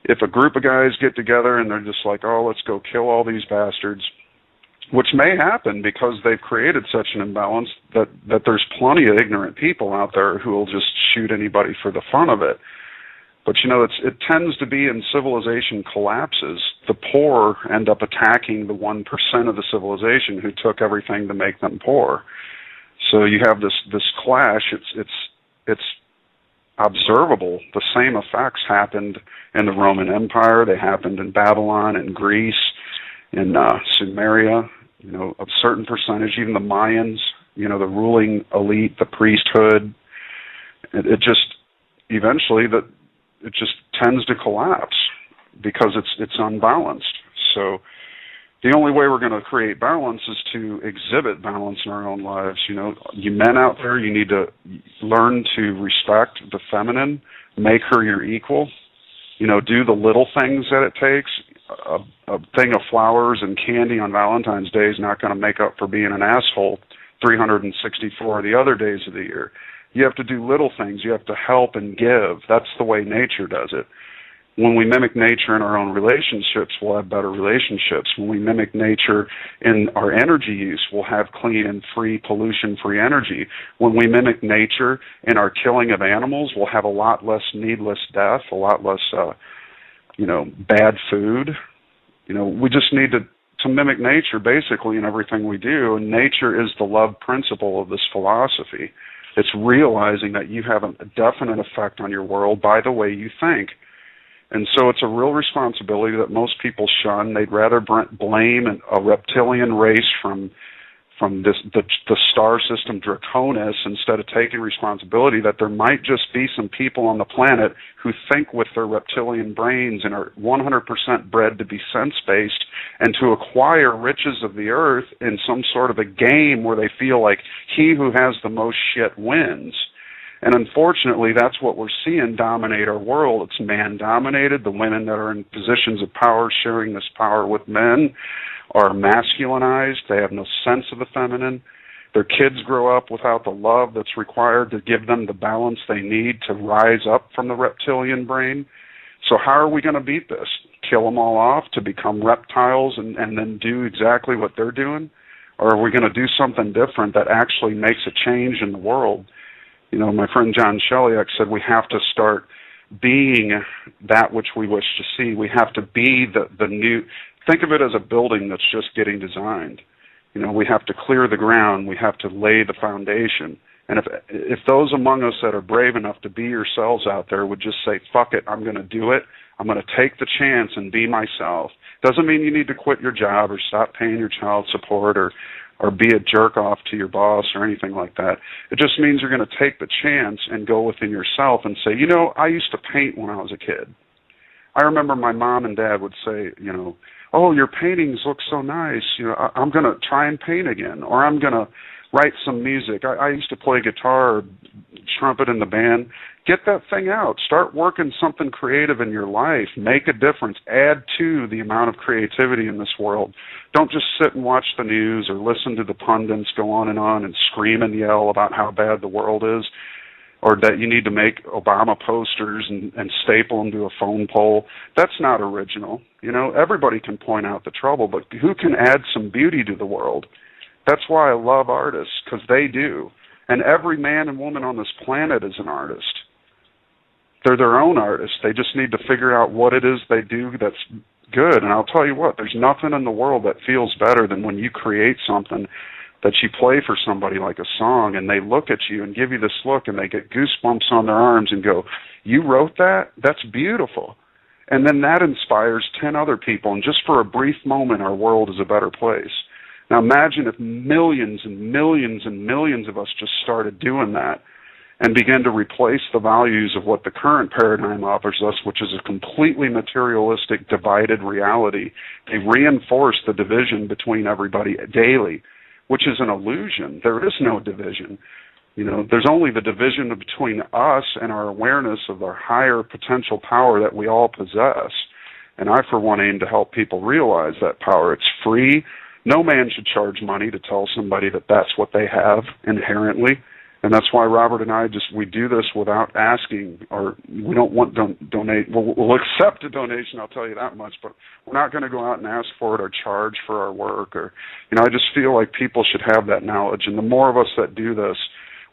If a group of guys get together and they're just like, oh, let's go kill all these bastards, which may happen because they've created such an imbalance that there's plenty of ignorant people out there who will just shoot anybody for the fun of it. But, it tends to be in civilization collapses, the poor end up attacking the 1% of the civilization who took everything to make them poor. So you have this clash. It's observable. The same effects happened in the Roman Empire. They happened in Babylon and Greece, in Sumeria. A certain percentage, even the Mayans. The ruling elite, the priesthood. It just eventually it just tends to collapse because it's unbalanced. So the only way we're going to create balance is to exhibit balance in our own lives. You men out there, you need to learn to respect the feminine, make her your equal. Do the little things that it takes. A thing of flowers and candy on Valentine's Day is not going to make up for being an asshole 364 of the other days of the year. You have to do little things. You have to help and give. That's the way nature does it. When we mimic nature in our own relationships, we'll have better relationships. When we mimic nature in our energy use, we'll have clean and free, pollution-free energy. When we mimic nature in our killing of animals, we'll have a lot less needless death, a lot less, bad food. We just need to mimic nature basically in everything we do, and nature is the love principle of this philosophy. It's realizing that you have a definite effect on your world by the way you think. And so it's a real responsibility that most people shun. They'd rather blame a reptilian race from the star system Draconis instead of taking responsibility that there might just be some people on the planet who think with their reptilian brains and are 100% bred to be sense-based and to acquire riches of the earth in some sort of a game where they feel like he who has the most shit wins. And unfortunately, that's what we're seeing dominate our world. It's man-dominated. The women that are in positions of power sharing this power with men are masculinized. They have no sense of the feminine. Their kids grow up without the love that's required to give them the balance they need to rise up from the reptilian brain. So how are we going to beat this? Kill them all off to become reptiles and then do exactly what they're doing? Or are we going to do something different that actually makes a change in the world? You know, my friend John Sheliak said we have to start being that which we wish to see. We have to be the new. Think of it as a building that's just getting designed. You know, we have to clear the ground. We have to lay the foundation. And if those among us that are brave enough to be yourselves out there would just say, fuck it, I'm going to do it. I'm going to take the chance and be myself. Doesn't mean you need to quit your job or stop paying your child support or be a jerk off to your boss or anything like that. It just means you're going to take the chance and go within yourself and say, you know, I used to paint when I was a kid. I remember my mom and dad would say, you know, oh, your paintings look so nice. You know, I'm going to try and paint again, or I'm going to write some music. I used to play guitar or trumpet in the band. Get that thing out. Start working something creative in your life. Make a difference. Add to the amount of creativity in this world. Don't just sit and watch the news or listen to the pundits go on and scream and yell about how bad the world is, or that you need to make Obama posters and staple them to a phone pole. That's not original. You know, everybody can point out the trouble, but who can add some beauty to the world? That's why I love artists, because they do. And every man and woman on this planet is an artist. They're their own artists. They just need to figure out what it is they do that's good. And I'll tell you what, there's nothing in the world that feels better than when you create something that you play for somebody like a song, and they look at you and give you this look, and they get goosebumps on their arms and go, you wrote that? That's beautiful. And then that inspires 10 other people, and just for a brief moment, our world is a better place. Now imagine if millions and millions and millions of us just started doing that and began to replace the values of what the current paradigm offers us, which is a completely materialistic, divided reality. They reinforce the division between everybody daily, which is an illusion. There is no division. You know, there's only the division between us and our awareness of our higher potential power that we all possess. And I, for one, aim to help people realize that power. It's free. No man should charge money to tell somebody that that's what they have inherently. And that's why Robert and I we do this without asking, or we don't want donate. We'll accept a donation, I'll tell you that much, but we're not going to go out and ask for it or charge for our work. Or, you know, I just feel like people should have that knowledge. And the more of us that do this,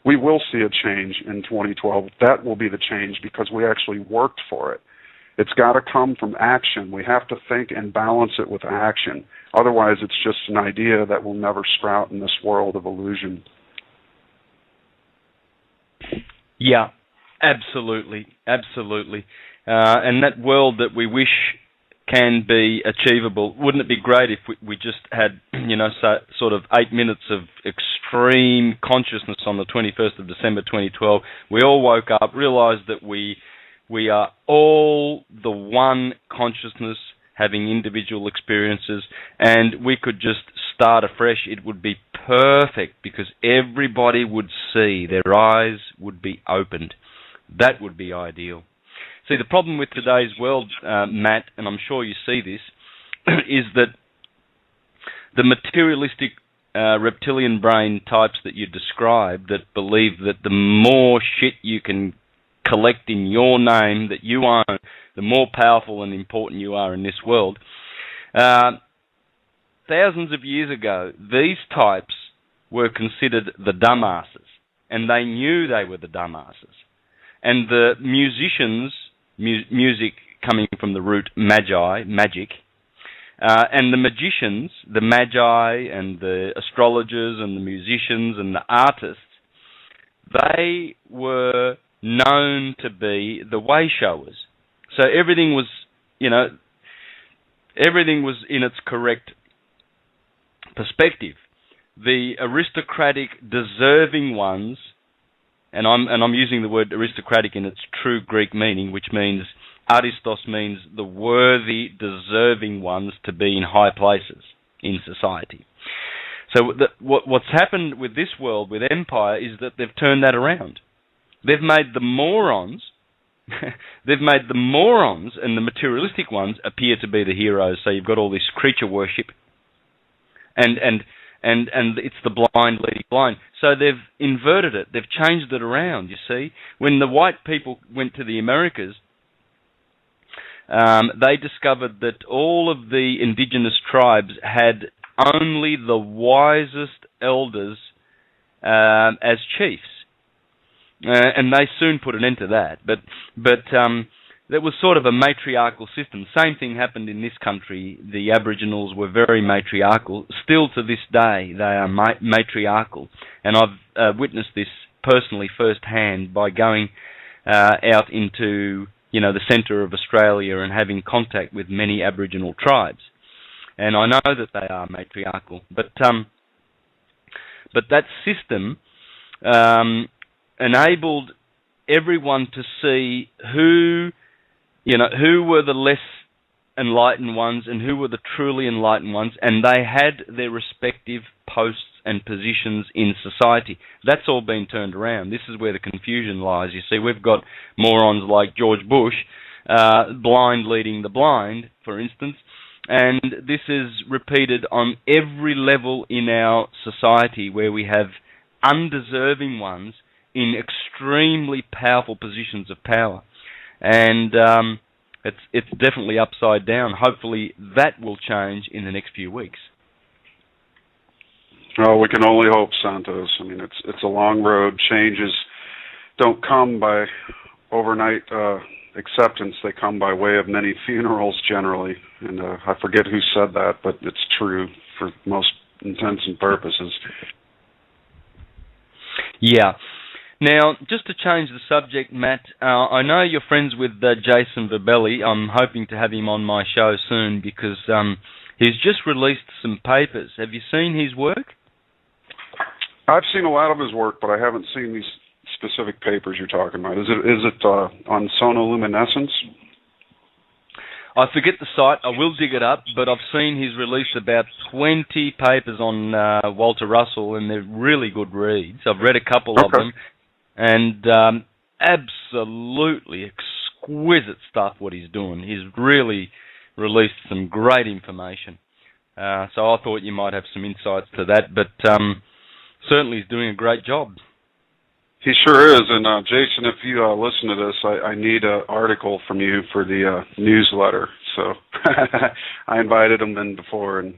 we will see a change in 2012. That will be the change because we actually worked for it. It's got to come from action. We have to think and balance it with action. Otherwise, it's just an idea that will never sprout in this world of illusion. Yeah, absolutely, absolutely. And that world that we wish can be achievable, wouldn't it be great if we just had, you know, sort of 8 minutes of extreme consciousness on the 21st of December 2012. We all woke up, realized that we are all the one consciousness having individual experiences, and we could just start afresh. It would be perfect because everybody would see, their eyes would be opened. That would be ideal. See, the problem with today's world, Matt, and I'm sure you see this, is that the materialistic reptilian brain types that you describe that believe that the more shit you can collect in your name that you own, the more powerful and important you are in this world. Thousands of years ago, these types were considered the dumbasses, and they knew they were the dumbasses. And the musicians, music coming from the root magi, magic, and the magicians, the magi and the astrologers and the musicians and the artists, they were known to be the way showers. So everything was, everything was in its correct perspective. The aristocratic, deserving ones, and I'm using the word aristocratic in its true Greek meaning, which means aristos means the worthy, deserving ones to be in high places in society. So what's happened with this world, with empire, is that they've turned that around. They've made the morons, and the materialistic ones appear to be the heroes. So you've got all this creature worship, and it's the blind leading blind. So they've inverted it. They've changed it around, you see. When the white people went to the Americas, they discovered that all of the indigenous tribes had only the wisest elders as chiefs. And they soon put an end to that. But there was sort of a matriarchal system. Same thing happened in this country. The Aboriginals were very matriarchal. Still to this day, they are matriarchal. And I've witnessed this personally firsthand by going out into, the centre of Australia and having contact with many Aboriginal tribes. And I know that they are matriarchal. But that system enabled everyone to see who were the less enlightened ones and who were the truly enlightened ones, and they had their respective posts and positions in society. That's all been turned around. This is where the confusion lies. You see, we've got morons like George Bush, blind leading the blind, for instance, and this is repeated on every level in our society where we have undeserving ones in extremely powerful positions of power. And it's definitely upside down. Hopefully that will change in the next few weeks. Oh, we can only hope, Santos. I mean, it's a long road. Changes don't come by overnight acceptance. They come by way of many funerals, generally. And I forget who said that, but it's true for most intents and purposes. Yeah. Now, just to change the subject, Matt, I know you're friends with Jason Verbelli. I'm hoping to have him on my show soon because he's just released some papers. Have you seen his work? I've seen a lot of his work, but I haven't seen these specific papers you're talking about. Is it on sonoluminescence? I forget the site. I will dig it up, but I've seen he's released about 20 papers on Walter Russell, and they're really good reads. I've read a couple of them, and absolutely exquisite stuff what he's doing. He's really released some great information. So I thought you might have some insights to that, but certainly he's doing a great job. He sure is, and Jason, if you listen to this, I need an article from you for the newsletter. So I invited him in before, and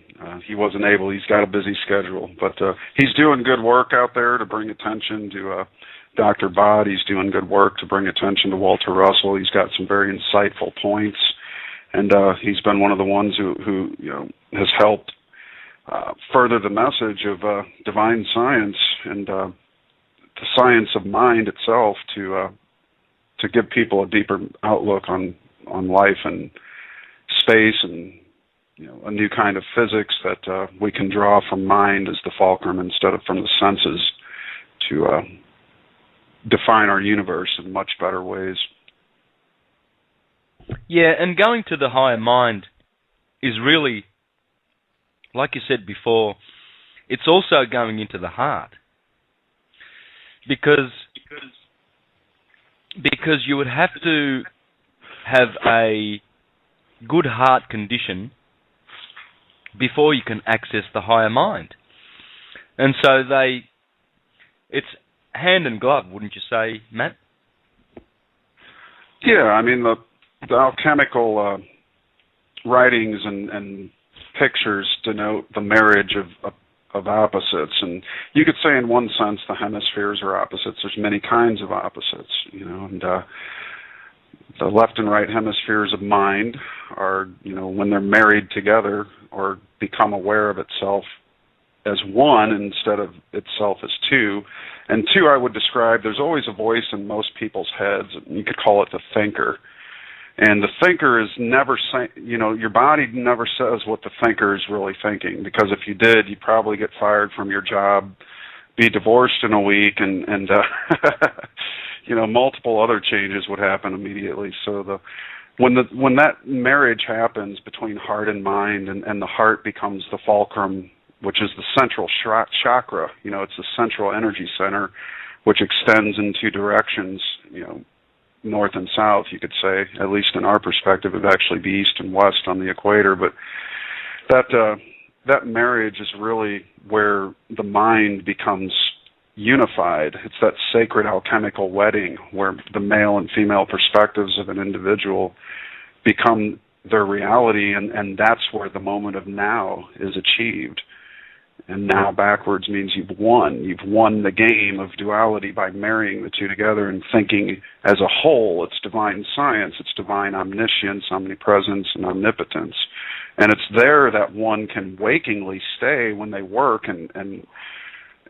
he wasn't able. He's got a busy schedule, but he's doing good work out there to bring attention to Dr. Bod. He's doing good work to bring attention to Walter Russell. He's got some very insightful points, and he's been one of the ones who has helped further the message of divine science and the science of mind itself to give people a deeper outlook on life and space and a new kind of physics that we can draw from mind as the fulcrum instead of from the senses to define our universe in much better ways. Yeah, and going to the higher mind is really, like you said before, it's also going into the heart. Because you would have to have a good heart condition before you can access the higher mind. And so it's hand and glove, wouldn't you say, Matt? Yeah, I mean, the alchemical writings and pictures denote the marriage of opposites, and you could say in one sense the hemispheres are opposites. There's many kinds of opposites, and the left and right hemispheres of mind are, when they're married together or become aware of itself as one instead of itself as two. And two, I would describe, there's always a voice in most people's heads. You could call it the thinker. And the thinker is never saying, your body never says what the thinker is really thinking, because if you did, you'd probably get fired from your job, be divorced in a week, and multiple other changes would happen immediately. So when that marriage happens between heart and mind, and the heart becomes the fulcrum, which is the central chakra, it's the central energy center, which extends in two directions, north and south, you could say. At least in our perspective, it would actually be east and west on the equator. But that marriage is really where the mind becomes unified. It's that sacred alchemical wedding where the male and female perspectives of an individual become their reality, and that's where the moment of now is achieved. And now backwards means you've won. You've won the game of duality by marrying the two together and thinking as a whole. It's divine science. It's divine omniscience, omnipresence, and omnipotence. And it's there that one can wakingly stay when they work, and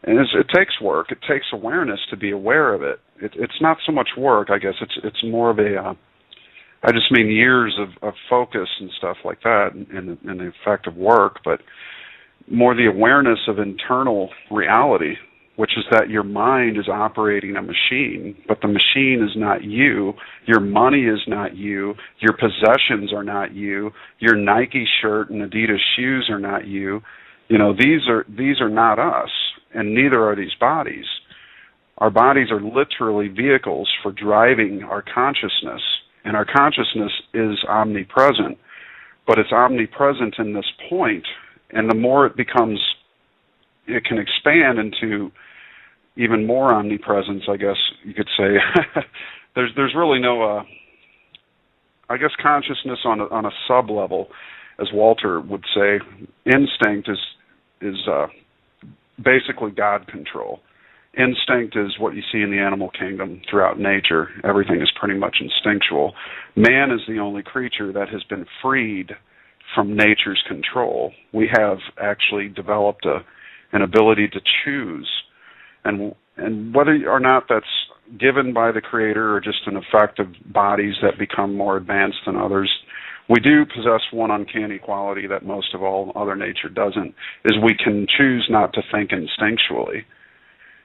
it takes work. It takes awareness to be aware of it. It's not so much work, I guess. It's more of a, I just mean years of focus and stuff like that, and the effect of work, but more the awareness of internal reality, which is that your mind is operating a machine, but the machine is not you. Your money is not you. Your possessions are not you. Your Nike shirt and Adidas shoes are not you. These are not us, and neither are these bodies. Our bodies are literally vehicles for driving our consciousness, and our consciousness is omnipresent, but it's omnipresent in this point. And the more it becomes, it can expand into even more omnipresence, I guess you could say. There's really no, I guess, consciousness on a sub-level, as Walter would say. Instinct is basically God control. Instinct is what you see in the animal kingdom throughout nature. Everything is pretty much instinctual. Man is the only creature that has been freed from nature's control. We have actually developed an ability to choose, and whether or not that's given by the Creator or just an effect of bodies that become more advanced than others, we do possess one uncanny quality that most of all other nature doesn't, is we can choose not to think instinctually.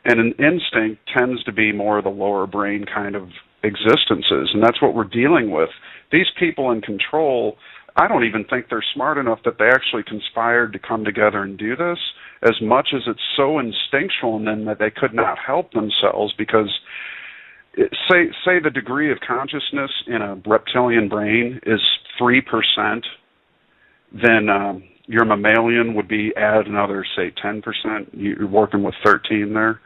And an instinct tends to be more the lower brain kind of existences, and that's what we're dealing with. These people in control, I don't even think they're smart enough that they actually conspired to come together and do this, as much as it's so instinctual in them that they could not help themselves, because say the degree of consciousness in a reptilian brain is 3%, then your mammalian would be add another, say, 10%. You're working with 13 there.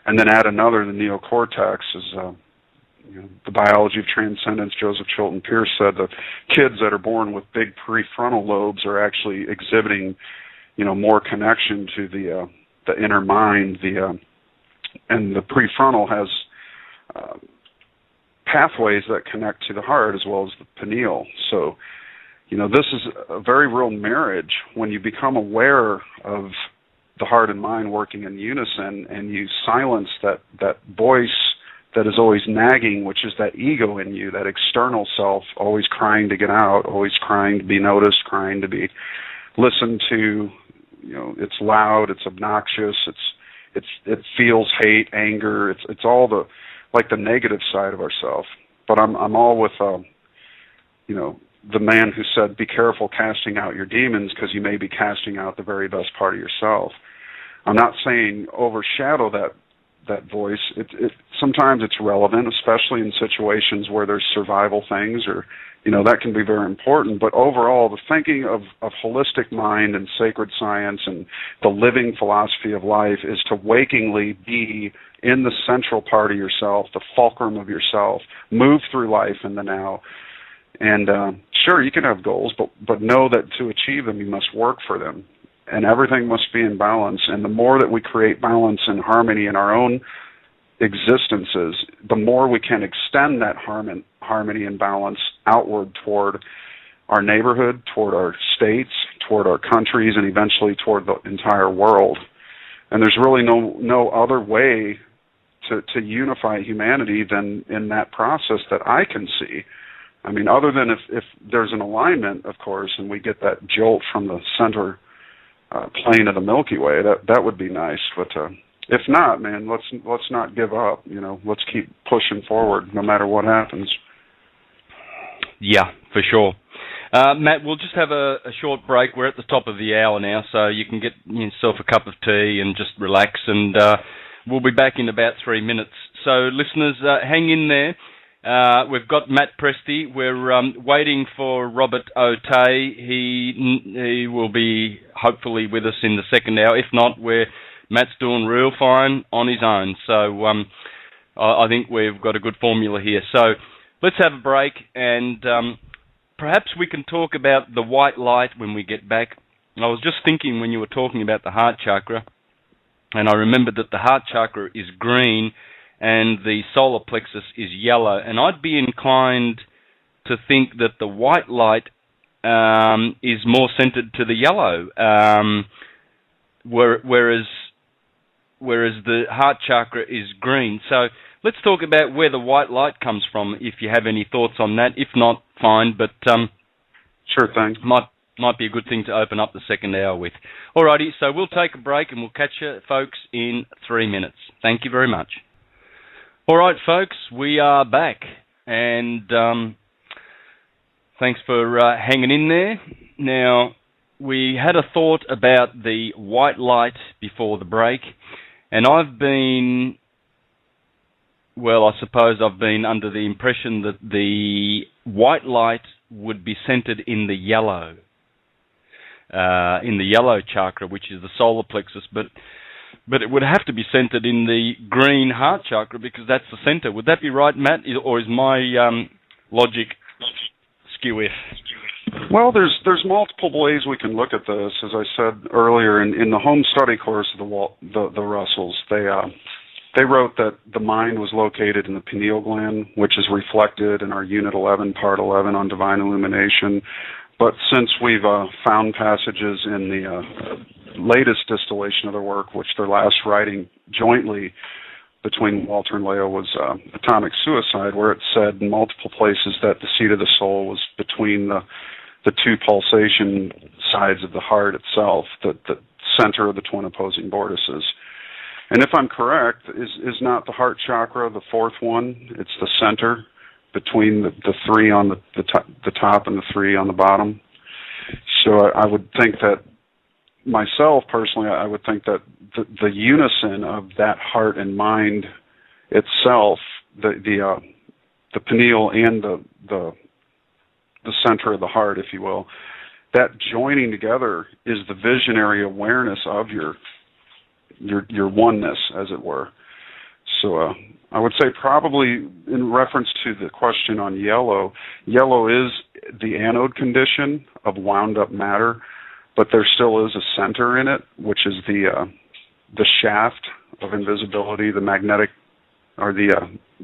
And then add another, the neocortex is the biology of transcendence. Joseph Chilton Pierce said the kids that are born with big prefrontal lobes are actually exhibiting, more connection to the inner mind. And the prefrontal has pathways that connect to the heart as well as the pineal. So, this is a very real marriage when you become aware of the heart and mind working in unison, and you silence that voice that is always nagging, which is that ego in you, that external self, always crying to get out, always crying to be noticed, crying to be listened to. It's loud, it's obnoxious, it feels hate, anger. It's all the negative side of ourself. But I'm all with the man who said, "Be careful casting out your demons, because you may be casting out the very best part of yourself." I'm not saying overshadow that voice. Sometimes it's relevant, especially in situations where there's survival things, or that can be very important. But overall, the thinking of holistic mind and sacred science and the living philosophy of life is to wakingly be in the central part of yourself, the fulcrum of yourself, move through life in the now. And sure, you can have goals, but know that to achieve them, you must work for them. And everything must be in balance. And the more that we create balance and harmony in our own existences, the more we can extend that harmony and balance outward toward our neighborhood, toward our states, toward our countries, and eventually toward the entire world. And there's really no other way to unify humanity than in that process that I can see. I mean, other than if there's an alignment, of course, and we get that jolt from the center plane of the Milky Way, that would be nice. But if not, man, let's not give up. You know, let's keep pushing forward no matter what happens. Yeah, for sure. Matt, we'll just have a short break. We're at the top of the hour now, so you can get yourself a cup of tea and just relax, and we'll be back in about 3 minutes. So, listeners, hang in there. We've got Matt Presti. We're waiting for Robert O'Tay. He will be hopefully with us in the second hour. If not, Matt's doing real fine on his own. So I think we've got a good formula here. So let's have a break, and perhaps we can talk about the white light when we get back. I was just thinking when you were talking about the heart chakra, and I remembered that the heart chakra is green and the solar plexus is yellow, and I'd be inclined to think that the white light is more centered to the yellow, whereas the heart chakra is green. So let's talk about where the white light comes from, if you have any thoughts on that. If not, fine, but sure thing. Might be a good thing to open up the second hour with. Alrighty, so we'll take a break and we'll catch you, folks, in 3 minutes. Thank you very much. All right, folks, we are back, and thanks for hanging in there. Now, we had a thought about the white light before the break, and I've been under the impression that the white light would be centered in the yellow chakra, which is the solar plexus, but it would have to be centered in the green heart chakra because that's the center. Would that be right, Matt, or is my logic skew-iff? Well, there's multiple ways we can look at this. As I said earlier, in the home study course of the Russells, they wrote that the mind was located in the pineal gland, which is reflected in our Unit 11, Part 11 on divine illumination. But since we've found passages in the latest distillation of their work, which their last writing jointly between Walter and Leo was Atomic Suicide, where it said in multiple places that the seat of the soul was between the two pulsation sides of the heart itself, the center of the twin opposing vortices. And if I'm correct, is not the heart chakra the fourth one? It's the center between the three on the top and the three on the bottom. So I would think that, myself personally, I would think that the unison of that heart and mind itself, the pineal and the center of the heart, if you will, that joining together is the visionary awareness of your oneness, as it were. So I would say probably in reference to the question on yellow is the anode condition of wound up matter, but there still is a center in it, which is the shaft of invisibility, the magnetic or the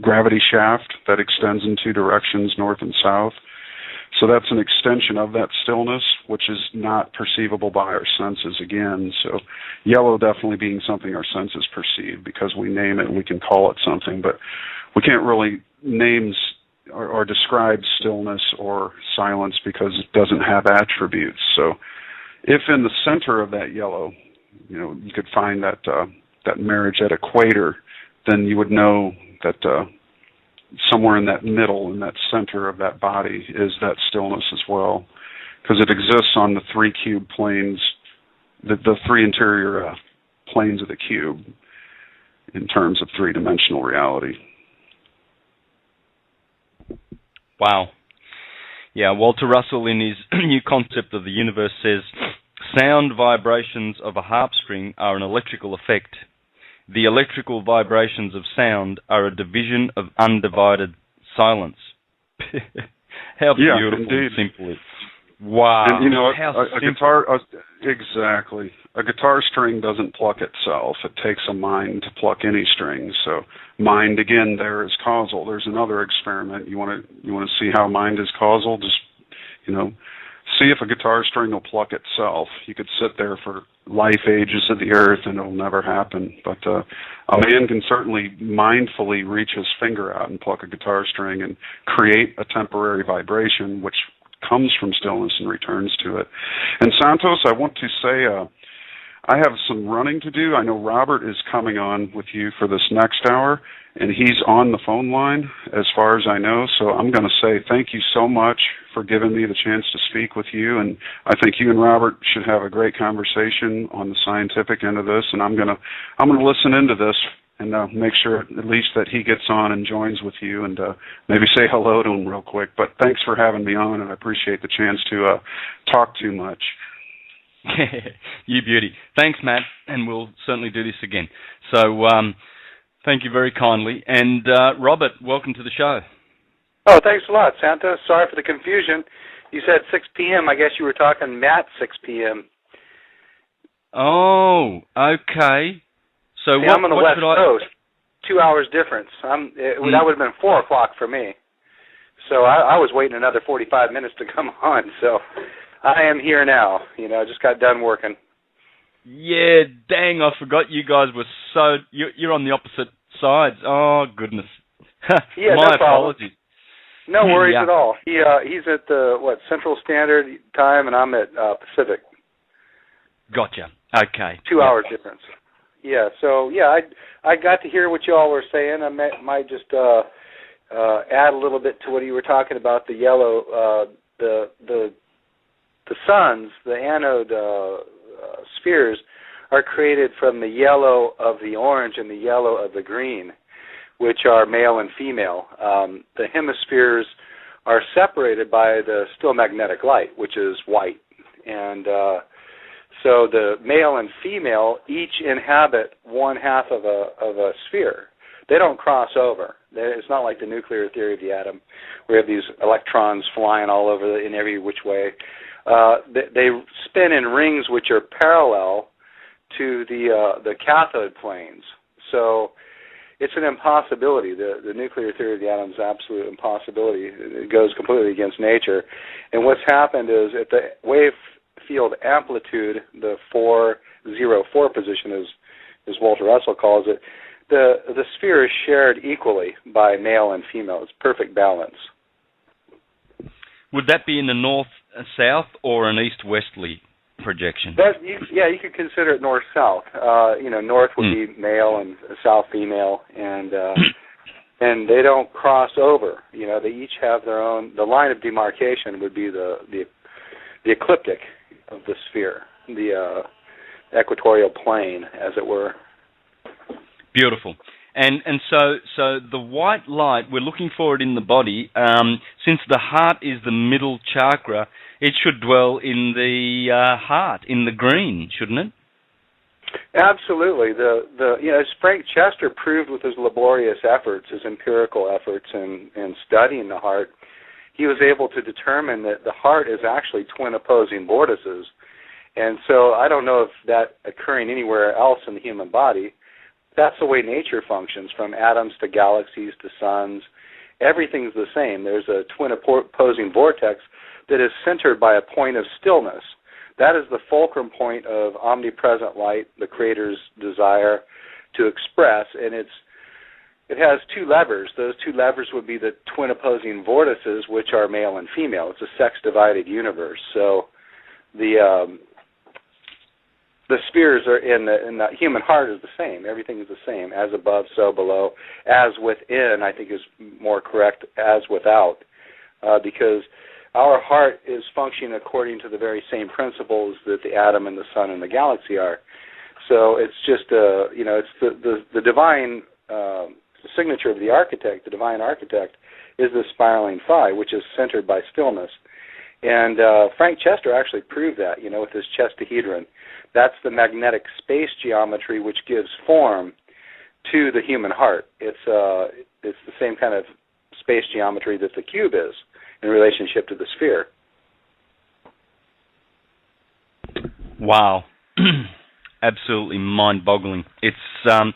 gravity shaft that extends in two directions, north and south. So that's an extension of that stillness, which is not perceivable by our senses again. So yellow definitely being something our senses perceive because we name it and we can call it something, but we can't really name or describe stillness or silence because it doesn't have attributes. So if in the center of that yellow, you could find that marriage at equator, then you would know that somewhere in that middle, in that center of that body, is that stillness as well, because it exists on the three cube planes, the three interior planes of the cube in terms of three-dimensional reality. Wow. Yeah, Walter Russell in his new concept of the universe says, sound vibrations of a harp string are an electrical effect. The electrical vibrations of sound are a division of undivided silence. How beautiful and simple it is. Wow. And, a guitar, exactly. A guitar string doesn't pluck itself. It takes a mind to pluck any string. So mind, again, there is causal. There's another experiment. You want to see how mind is causal? Just, see if a guitar string will pluck itself. You could sit there for life ages of the earth and it'll never happen. But a man can certainly mindfully reach his finger out and pluck a guitar string and create a temporary vibration which comes from stillness and returns to it. And Santos, I want to say I have some running to do. I know Robert is coming on with you for this next hour, and he's on the phone line as far as I know. So I'm going to say thank you so much for giving me the chance to speak with you. And I think you and Robert should have a great conversation on the scientific end of this. And I'm going to listen into this and make sure at least that he gets on and joins with you and maybe say hello to him real quick. But thanks for having me on, and I appreciate the chance to talk too much. You beauty. Thanks, Matt, and we'll certainly do this again. So thank you very kindly. And Robert, welcome to the show. Oh, thanks a lot, Santos. Sorry for the confusion. You said 6 p.m. I guess you were talking Matt 6 p.m. Oh, okay. So See, I'm on the West Coast, 2 hours difference. That would have been 4 o'clock for me. So I was waiting another 45 minutes to come on, so I am here now. I just got done working. Yeah, dang, I forgot you guys were so... You're on the opposite sides. Oh, goodness. Yeah, My no problem. apologies. No worries at all. He's at the, Central Standard Time, and I'm at Pacific. Gotcha. Okay. 2 hours difference. Yeah, so, I got to hear what you all were saying. I might just add a little bit to what you were talking about, the yellow, the suns, the anode spheres, are created from the yellow of the orange and the yellow of the green, which are male and female. The hemispheres are separated by the still magnetic light, which is white. And so the male and female each inhabit one half of a sphere. They don't cross over. It's not like the nuclear theory of the atom, where you have these electrons flying all over in every which way. They spin in rings which are parallel to the cathode planes. So it's an impossibility. The nuclear theory of the atom is an absolute impossibility. It goes completely against nature. And what's happened is at the wave field amplitude, the 404 position, as Walter Russell calls it, the sphere is shared equally by male and female. It's perfect balance. Would that be in the north-south or an east-westerly projection? You could consider it north-south. North would be male and south female, and they don't cross over. They each have their own. The line of demarcation would be the ecliptic of the sphere, the equatorial plane, as it were. Beautiful. And so the white light, we're looking for it in the body. Since the heart is the middle chakra, it should dwell in the heart, in the green, shouldn't it? Absolutely. As Frank Chester proved with his laborious efforts, his empirical efforts in studying the heart, he was able to determine that the heart is actually twin opposing vortices. And so I don't know if that occurring anywhere else in the human body. That's the way nature functions, from atoms to galaxies to suns. Everything's the same. There's a twin opposing vortex that is centered by a point of stillness. That is the fulcrum point of omnipresent light, the Creator's desire to express, and it has two levers. Those two levers would be the twin opposing vortices, which are male and female. It's a sex-divided universe. So the spheres are in the human heart is the same. Everything is the same. As above, so below. As within, I think is more correct, as without, because our heart is functioning according to the very same principles that the atom and the sun and the galaxy are. So it's just it's the divine signature of the architect. The divine architect is the spiraling phi, which is centered by stillness. And Frank Chester actually proved that, with his chestahedron. That's the magnetic space geometry which gives form to the human heart. It's the same kind of space geometry that the cube is in relationship to the sphere. Wow. Absolutely mind-boggling. It's so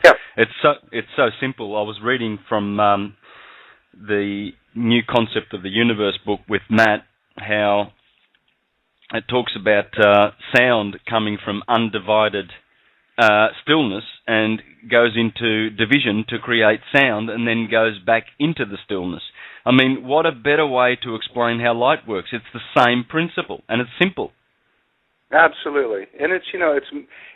simple. I was reading from the New Concept of the Universe book with Matt how it talks about sound coming from undivided stillness and goes into division to create sound and then goes back into the stillness. I mean, what a better way to explain how light works. It's the same principle, and it's simple. Absolutely. And it's,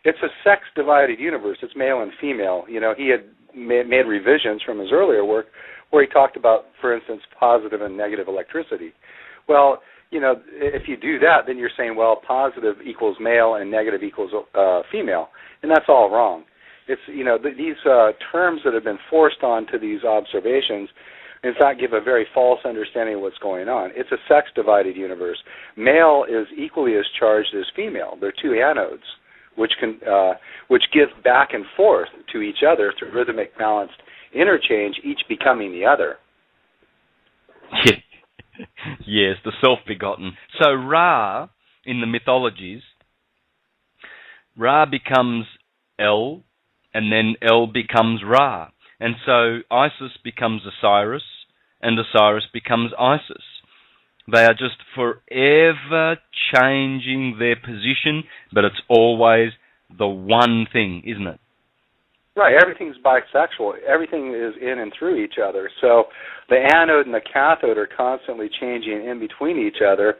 it's a sex-divided universe. It's male and female. He had made revisions from his earlier work where he talked about, for instance, positive and negative electricity. Well, if you do that, then you're saying, well, positive equals male and negative equals female, and that's all wrong. It's, these terms that have been forced onto these observations, in fact, give a very false understanding of what's going on. It's a sex-divided universe. Male is equally as charged as female. They're two anodes, which give back and forth to each other through rhythmic balanced interchange, each becoming the other. Yes, the self-begotten. So Ra, in the mythologies, Ra becomes El, and then El becomes Ra. And so Isis becomes Osiris, and Osiris becomes Isis. They are just forever changing their position, but it's always the one thing, isn't it? Right, everything's bisexual. Everything is in and through each other. So the anode and the cathode are constantly changing in between each other.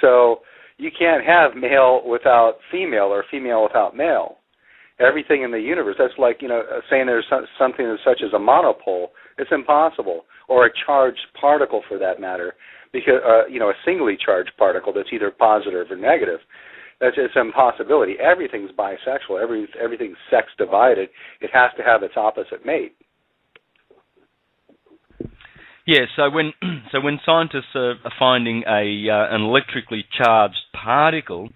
So you can't have male without female or female without male. Everything in the universe, that's like, saying there's something as such as a monopole. It's impossible. Or a charged particle, for that matter, because a singly charged particle that's either positive or negative. That's just an impossibility. Everything's bisexual. Everything's sex divided. It has to have its opposite mate. Yeah. So when scientists are finding an electrically charged particle,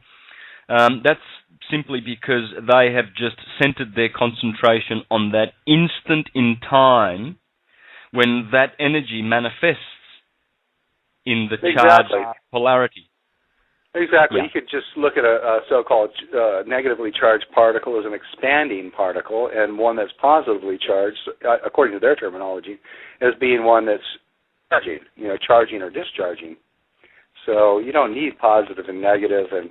that's simply because they have just centered their concentration on that instant in time when that energy manifests in the charged polarity. Exactly. Yeah. You could just look at a so-called negatively charged particle as an expanding particle, and one that's positively charged, according to their terminology, as being one that's charging, charging or discharging. So you don't need positive and negative and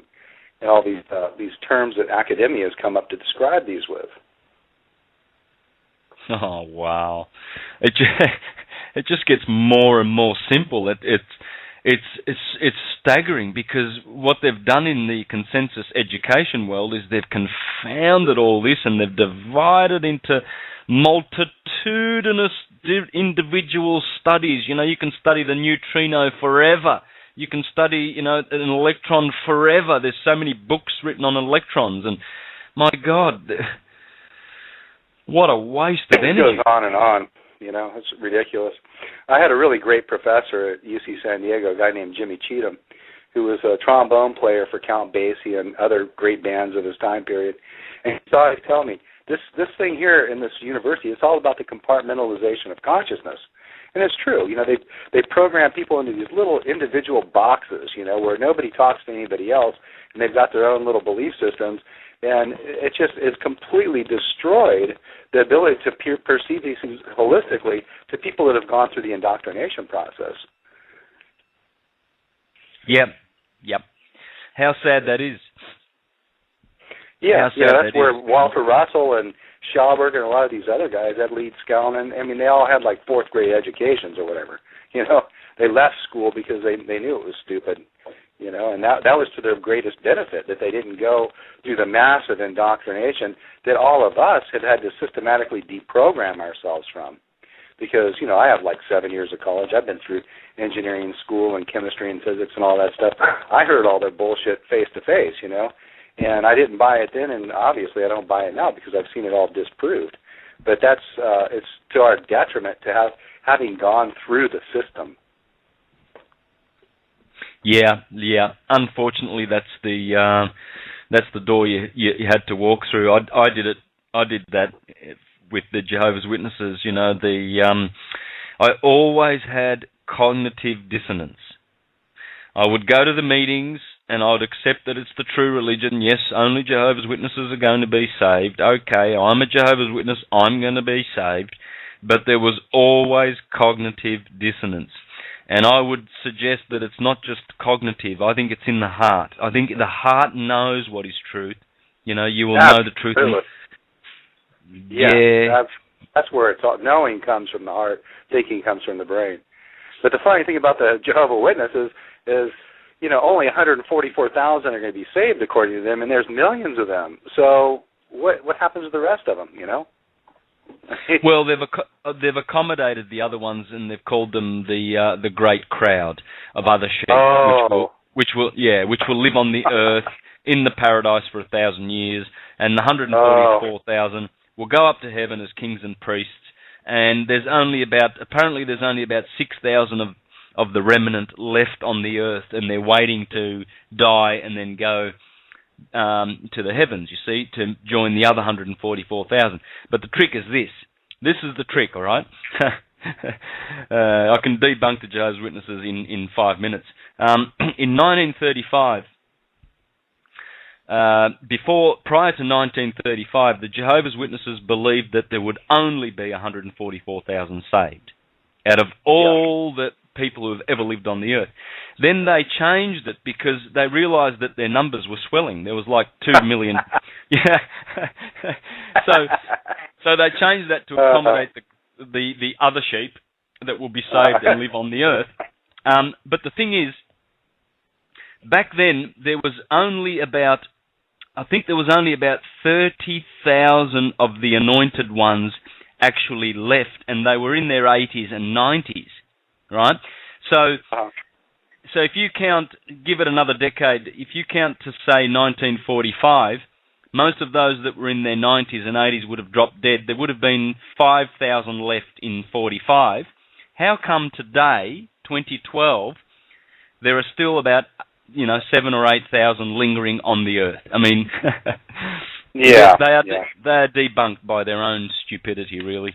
all these terms that academia has come up to describe these with. Oh wow! It just gets more and more simple. It's staggering, because what they've done in the consensus education world is they've confounded all this and they've divided into multitudinous individual studies. You can study the neutrino forever. You can study, an electron forever. There's so many books written on electrons, and my God, what a waste of energy. It goes on and on. It's ridiculous. I had a really great professor at UC San Diego, a guy named Jimmy Cheatham, who was a trombone player for Count Basie and other great bands of his time period. And he always tell me, this thing here in this university, it's all about the compartmentalization of consciousness. And it's true. They program people into these little individual boxes, where nobody talks to anybody else, and they've got their own little belief systems. And it just is completely destroyed the ability to perceive these things holistically to people that have gone through the indoctrination process. Yep. How sad that is. Yeah, that's where Walter Russell and Schauberg and a lot of these other guys, Ed Leeds Skellman, they all had like fourth grade educations or whatever. They left school because they knew it was stupid. And that was to their greatest benefit, that they didn't go through the massive indoctrination that all of us have had to systematically deprogram ourselves from. Because, I have like 7 years of college. I've been through engineering school and chemistry and physics and all that stuff. I heard all their bullshit face to face, and I didn't buy it then, and obviously I don't buy it now because I've seen it all disproved. But that's it's to our detriment to having gone through the system. Yeah. Unfortunately, that's the door you had to walk through. I did it. I did that with the Jehovah's Witnesses. I always had cognitive dissonance. I would go to the meetings and I would accept that it's the true religion. Yes, only Jehovah's Witnesses are going to be saved. Okay, I'm a Jehovah's Witness. I'm going to be saved. But there was always cognitive dissonance. And I would suggest that it's not just cognitive. I think it's in the heart. I think the heart knows what is truth. You know, you will know the truth. That's where it's all. Knowing comes from the heart. Thinking comes from the brain. But the funny thing about the Jehovah's Witnesses is, you know, only 144,000 are going to be saved according to them, and there's millions of them. So what happens to the rest of them? You know. Well, they've accommodated the other ones, and they've called them the great crowd of other sheep, which will live on the earth in the paradise for 1,000 years, and the 144,000 will go up to heaven as kings and priests. And there's only about 6,000 of the remnant left on the earth, and they're waiting to die and then go to the heavens, you see, to join the other 144,000. But the trick is this. This is the trick, all right? I can debunk the Jehovah's Witnesses in 5 minutes. In 1935, prior to 1935, the Jehovah's Witnesses believed that there would only be 144,000 saved out of all the people who have ever lived on the earth. Then they changed it because they realized that their numbers were swelling. There was like 2 million. Yeah. So they changed that to accommodate the other sheep that will be saved and live on the earth. But the thing is, back then there was only about 30,000 of the anointed ones actually left, and they were in their 80s and 90s, right? So if you count, give it another decade, if you count to, say, 1945, most of those that were in their 90s and 80s would have dropped dead. There would have been 5,000 left in 45. How come today, 2012, there are still about 7,000 or 8,000 lingering on the earth? I mean, they are debunked by their own stupidity, really.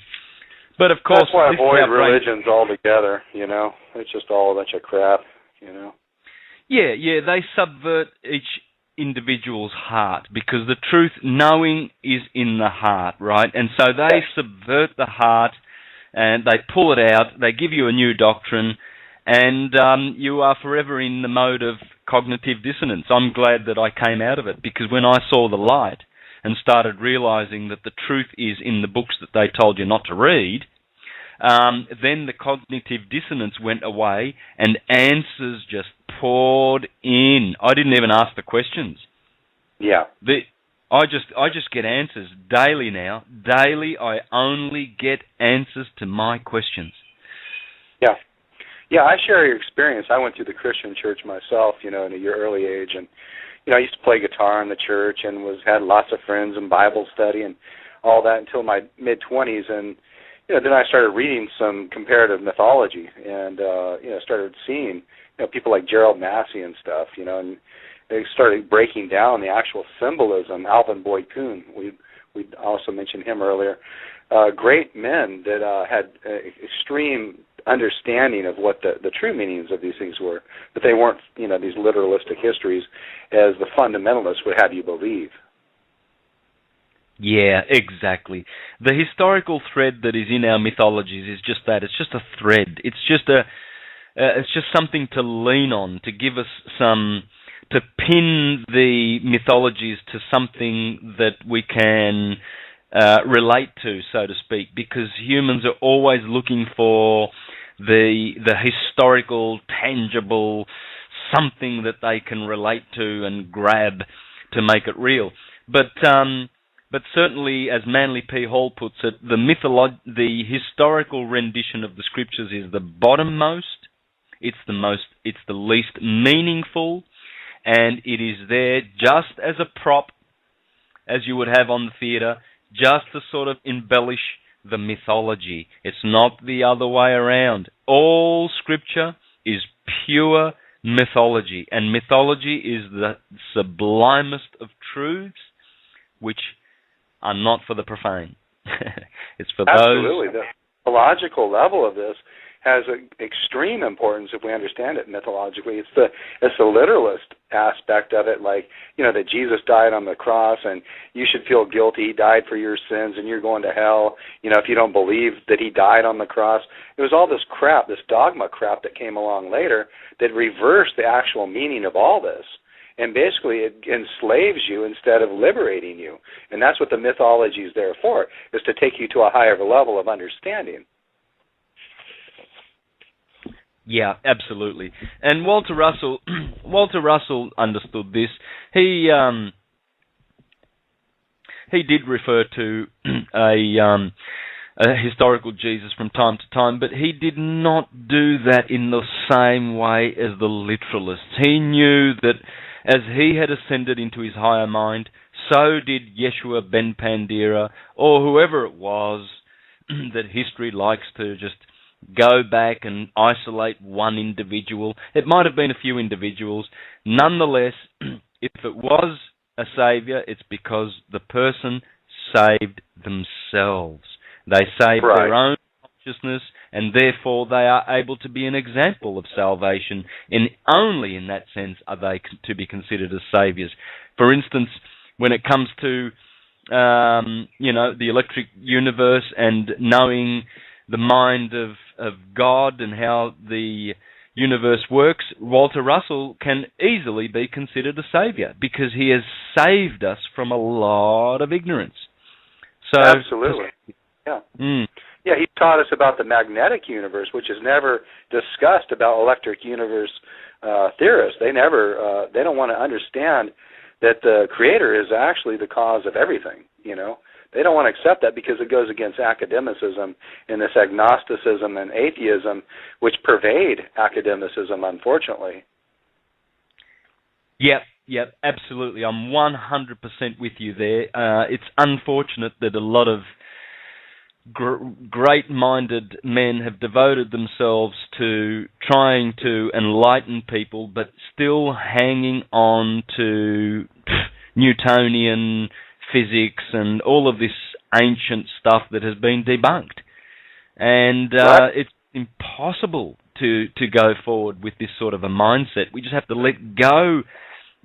But of course, that's why I avoid religions altogether. You know, it's just all a bunch of crap. You know. Yeah, they subvert each individual's heart, because the truth, knowing, is in the heart, right? And so they subvert the heart, and they pull it out. They give you a new doctrine, and you are forever in the mode of cognitive dissonance. I'm glad that I came out of it, because when I saw the light and started realizing that the truth is in the books that they told you not to read, then the cognitive dissonance went away and answers just poured in. I didn't even ask the questions. Yeah. I just get answers daily now. Daily, I only get answers to my questions. Yeah. Yeah, I share your experience. I went through the Christian church myself, in a your early age, and I used to play guitar in the church and had lots of friends and Bible study and all that until my mid-20s, and then I started reading some comparative mythology and started seeing people like Gerald Massey and stuff, and they started breaking down the actual symbolism. Alvin Boyd Kuhn, we also mentioned him earlier. Great men that had extreme understanding of what the true meanings of these things were, but they weren't, these literalistic histories as the fundamentalists would have you believe. Yeah, exactly. The historical thread that is in our mythologies is just that. It's just a thread. It's just something to lean on, to give us to pin the mythologies to something that we can relate to, so to speak, because humans are always looking for the historical, tangible, something that they can relate to and grab to make it real. But certainly, as Manly P. Hall puts it, the historical rendition of the scriptures is the bottommost. It's the least meaningful, and it is there just as a prop, as you would have on the theatre, just to sort of embellish the mythology. It's not the other way around. All scripture is pure mythology, and mythology is the sublimest of truths, which are not for the profane. It's for Absolutely. The logical level of this has an extreme importance if we understand it mythologically. It's the literalist aspect of it, like, you know, that Jesus died on the cross and you should feel guilty. He died for your sins and you're going to hell, you know, if you don't believe that he died on the cross. It was all this crap, this dogma crap that came along later that reversed the actual meaning of all this. And basically it enslaves you instead of liberating you. And that's what the mythology is there for, is to take you to a higher level of understanding. Yeah, absolutely. And Walter Russell understood this. He did refer to a historical Jesus from time to time, but he did not do that in the same way as the literalists. He knew that as he had ascended into his higher mind, so did Yeshua ben Pandira, or whoever it was, that history likes to just go back and isolate one individual. It might have been a few individuals. Nonetheless, if it was a savior, it's because the person saved themselves. They saved their own consciousness, and therefore they are able to be an example of salvation, and only in that sense are they to be considered as saviors. For instance, when it comes to the electric universe and knowing the mind of God and how the universe works, Walter Russell can easily be considered a savior because he has saved us from a lot of ignorance. So, absolutely. Yeah. Yeah, he taught us about the magnetic universe, which is never discussed about electric universe theorists. They don't want to understand that the Creator is actually the cause of everything, you know. They don't want to accept that because it goes against academicism and this agnosticism and atheism, which pervade academicism, unfortunately. Yep, absolutely. I'm 100% with you there. It's unfortunate that a lot of great-minded men have devoted themselves to trying to enlighten people, but still hanging on to Newtonian physics and all of this ancient stuff that has been debunked. And it's impossible to go forward with this sort of a mindset. We just have to let go,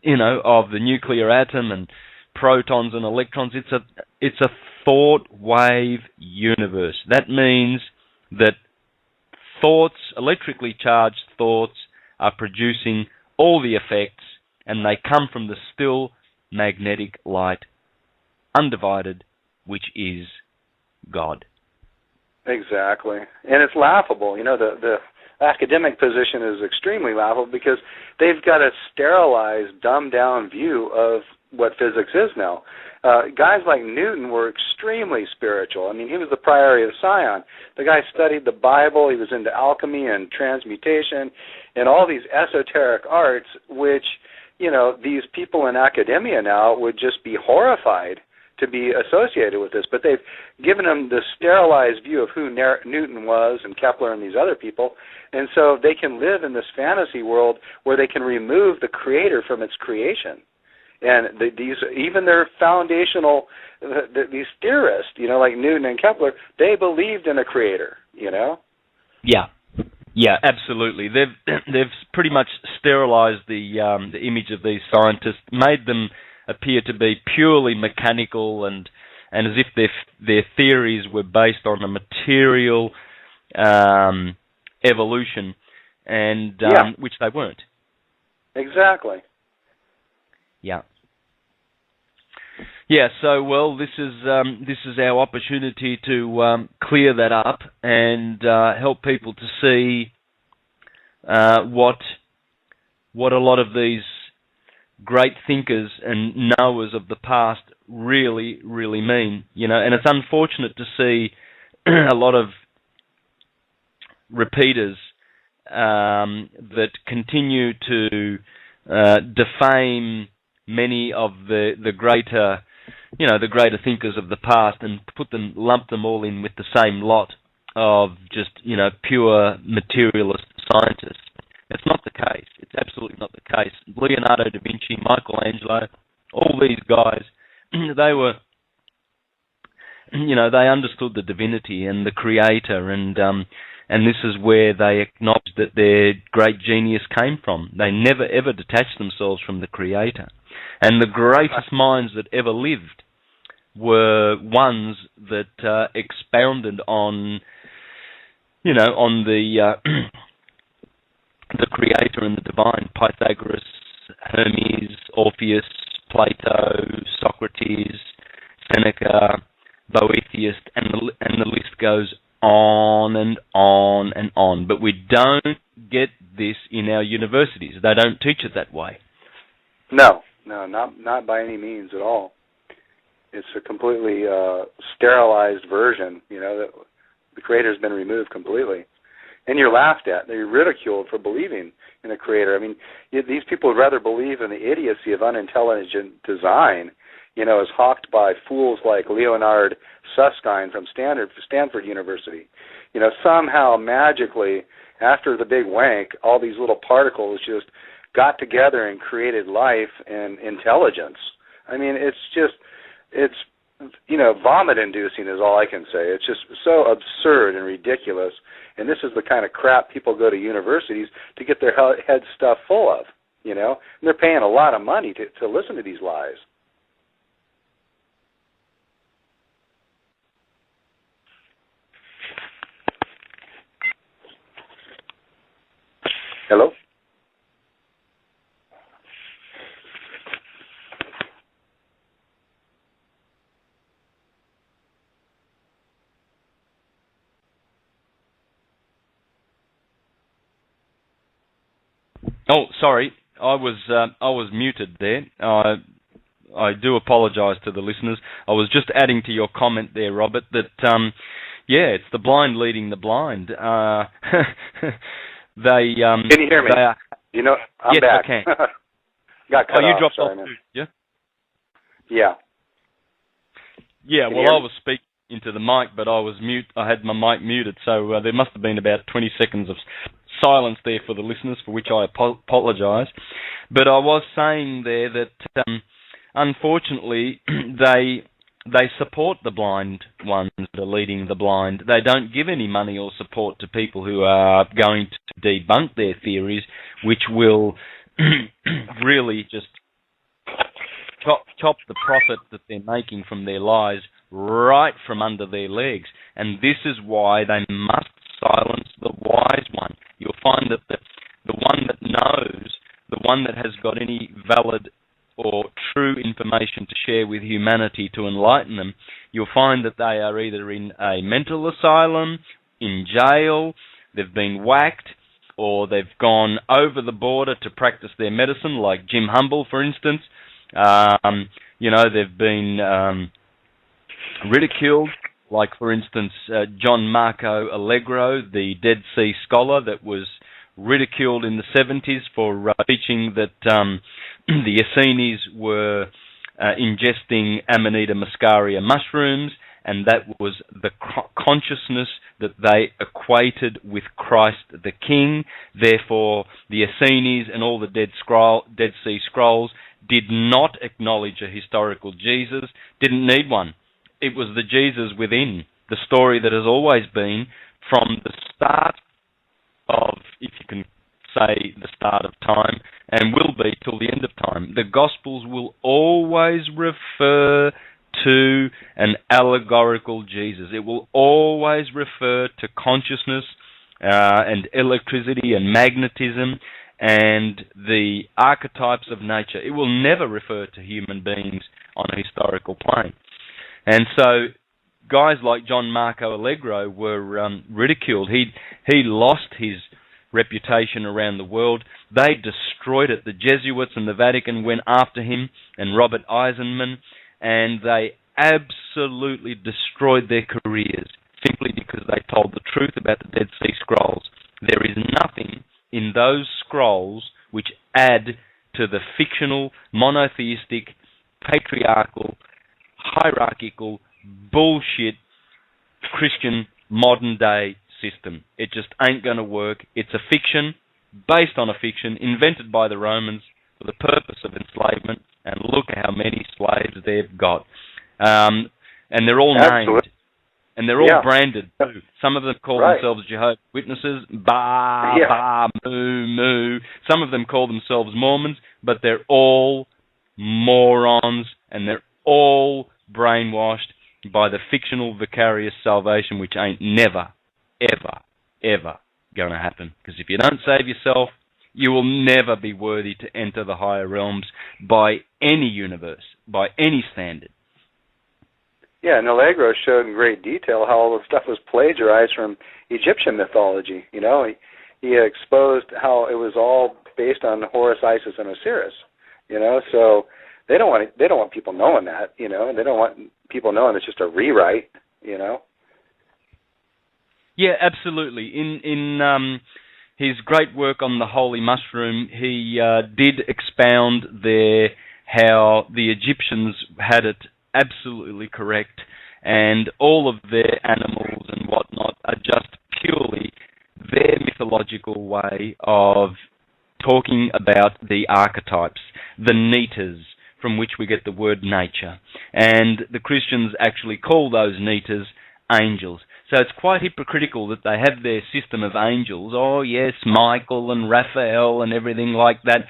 of the nuclear atom and protons and electrons. It's a thought wave universe. That means that thoughts, electrically charged thoughts, are producing all the effects, and they come from the still magnetic light, undivided, which is God. Exactly. And it's laughable. The academic position is extremely laughable because they've got a sterilized, dumbed-down view of what physics is now. Guys like Newton were extremely spiritual. I mean, he was the Priory of Sion. The guy studied the Bible. He was into alchemy and transmutation and all these esoteric arts, which, these people in academia now would just be horrified to be associated with this. But they've given them the sterilized view of who Newton was and Kepler and these other people, and so they can live in this fantasy world where they can remove the Creator from its creation. And even their foundational, these theorists, like Newton and Kepler, they believed in a Creator, Yeah, absolutely. They've pretty much sterilized the image of these scientists, made them appear to be purely mechanical and as if their theories were based on a material evolution, and which they weren't. Exactly. Yeah. So this is our opportunity to clear that up and help people to see what a lot of these great thinkers and knowers of the past really, really mean. And it's unfortunate to see a lot of repeaters that continue to defame many of the greater thinkers of the past and lump them all in with the same lot of just, pure materialist scientists. It's not the case. It's absolutely not the case. Leonardo da Vinci, Michelangelo, all these guys, they were, they understood the divinity and the Creator, and And this is where they acknowledge that their great genius came from. They never ever detached themselves from the Creator. And the greatest minds that ever lived were ones that expounded on, on the the Creator and the divine. Pythagoras, Hermes, Orpheus, Plato, Socrates, Seneca, Boethius, and the list goes on and on and on. But we don't get this in our universities. They don't teach it that way. No, not by any means at all. It's a completely sterilized version, that the Creator's been removed completely. And you're laughed at. You're ridiculed for believing in a Creator. I mean, these people would rather believe in the idiocy of unintelligent design, as hawked by fools like Leonard Susskind from Stanford University. Somehow, magically, after the Big Wank, all these little particles just got together and created life and intelligence. I mean, it's vomit-inducing is all I can say. It's just so absurd and ridiculous. And this is the kind of crap people go to universities to get their head stuffed full of, And they're paying a lot of money to listen to these lies. Hello? Oh, sorry, I was muted there. I do apologise to the listeners. I was just adding to your comment there, Robert, that it's the blind leading the blind. They can you hear me? I'm yes, back. I can. Got cut you off. dropped Sorry, off man. too, yeah? Yeah. Yeah, Can well, you hear I me? was speaking into the mic, but I was mute. I had my mic muted, so there must have been about 20 seconds of silence there for the listeners, for which I apologise. But I was saying there that, unfortunately, they support the blind ones that are leading the blind. They don't give any money or support to people who are going to debunk their theories, which will really just chop the profit that they're making from their lies right from under their legs. And this is why they must silence the wise one. You'll find that the one that knows, the one that has got any valid or true information to share with humanity to enlighten them, you'll find that they are either in a mental asylum, in jail, they've been whacked, or they've gone over the border to practice their medicine, like Jim Humble, for instance. They've been ridiculed, like, for instance, John Marco Allegro, the Dead Sea scholar that was ridiculed in the 70s for teaching that the Essenes were ingesting Amanita muscaria mushrooms, and that was the consciousness that they equated with Christ the King. Therefore, the Essenes and all the Dead Sea Scrolls did not acknowledge a historical Jesus, didn't need one. It was the Jesus within, the story that has always been from the start of, if you can say, the start of time, and will be till the end of time. The Gospels will always refer to an allegorical Jesus. It will always refer to consciousness and electricity and magnetism and the archetypes of nature. It will never refer to human beings on a historical plane. And so guys like John Marco Allegro were ridiculed. He lost his reputation around the world. They destroyed it. The Jesuits and the Vatican went after him, and Robert Eisenman, and they absolutely destroyed their careers simply because they told the truth about the Dead Sea Scrolls. There is nothing in those scrolls which add to the fictional, monotheistic, patriarchal, hierarchical, bullshit Christian modern-day system. It just ain't going to work. It's a fiction, based on a fiction, invented by the Romans for the purpose of enslavement, and look at how many slaves they've got. And they're all named. And they're all branded, too. Some of them call themselves Jehovah's Witnesses, moo, moo. Some of them call themselves Mormons, but they're all morons, and they're all brainwashed by the fictional vicarious salvation, which ain't never, ever, ever going to happen. Because if you don't save yourself, you will never be worthy to enter the higher realms by any universe, by any standard. Yeah, and Allegro showed in great detail how all the stuff was plagiarized from Egyptian mythology. You know, he exposed how it was all based on Horus, Isis, and Osiris. You know, so they don't want people knowing that. You know, and they don't want people knowing it's just a rewrite. You know. Yeah, absolutely. In his great work on the holy mushroom, he did expound there how the Egyptians had it absolutely correct, and all of their animals and whatnot are just purely their mythological way of talking about the archetypes, the netas, from which we get the word nature. And the Christians actually call those netas angels. So it's quite hypocritical that they have their system of angels. Oh, yes, Michael and Raphael and everything like that.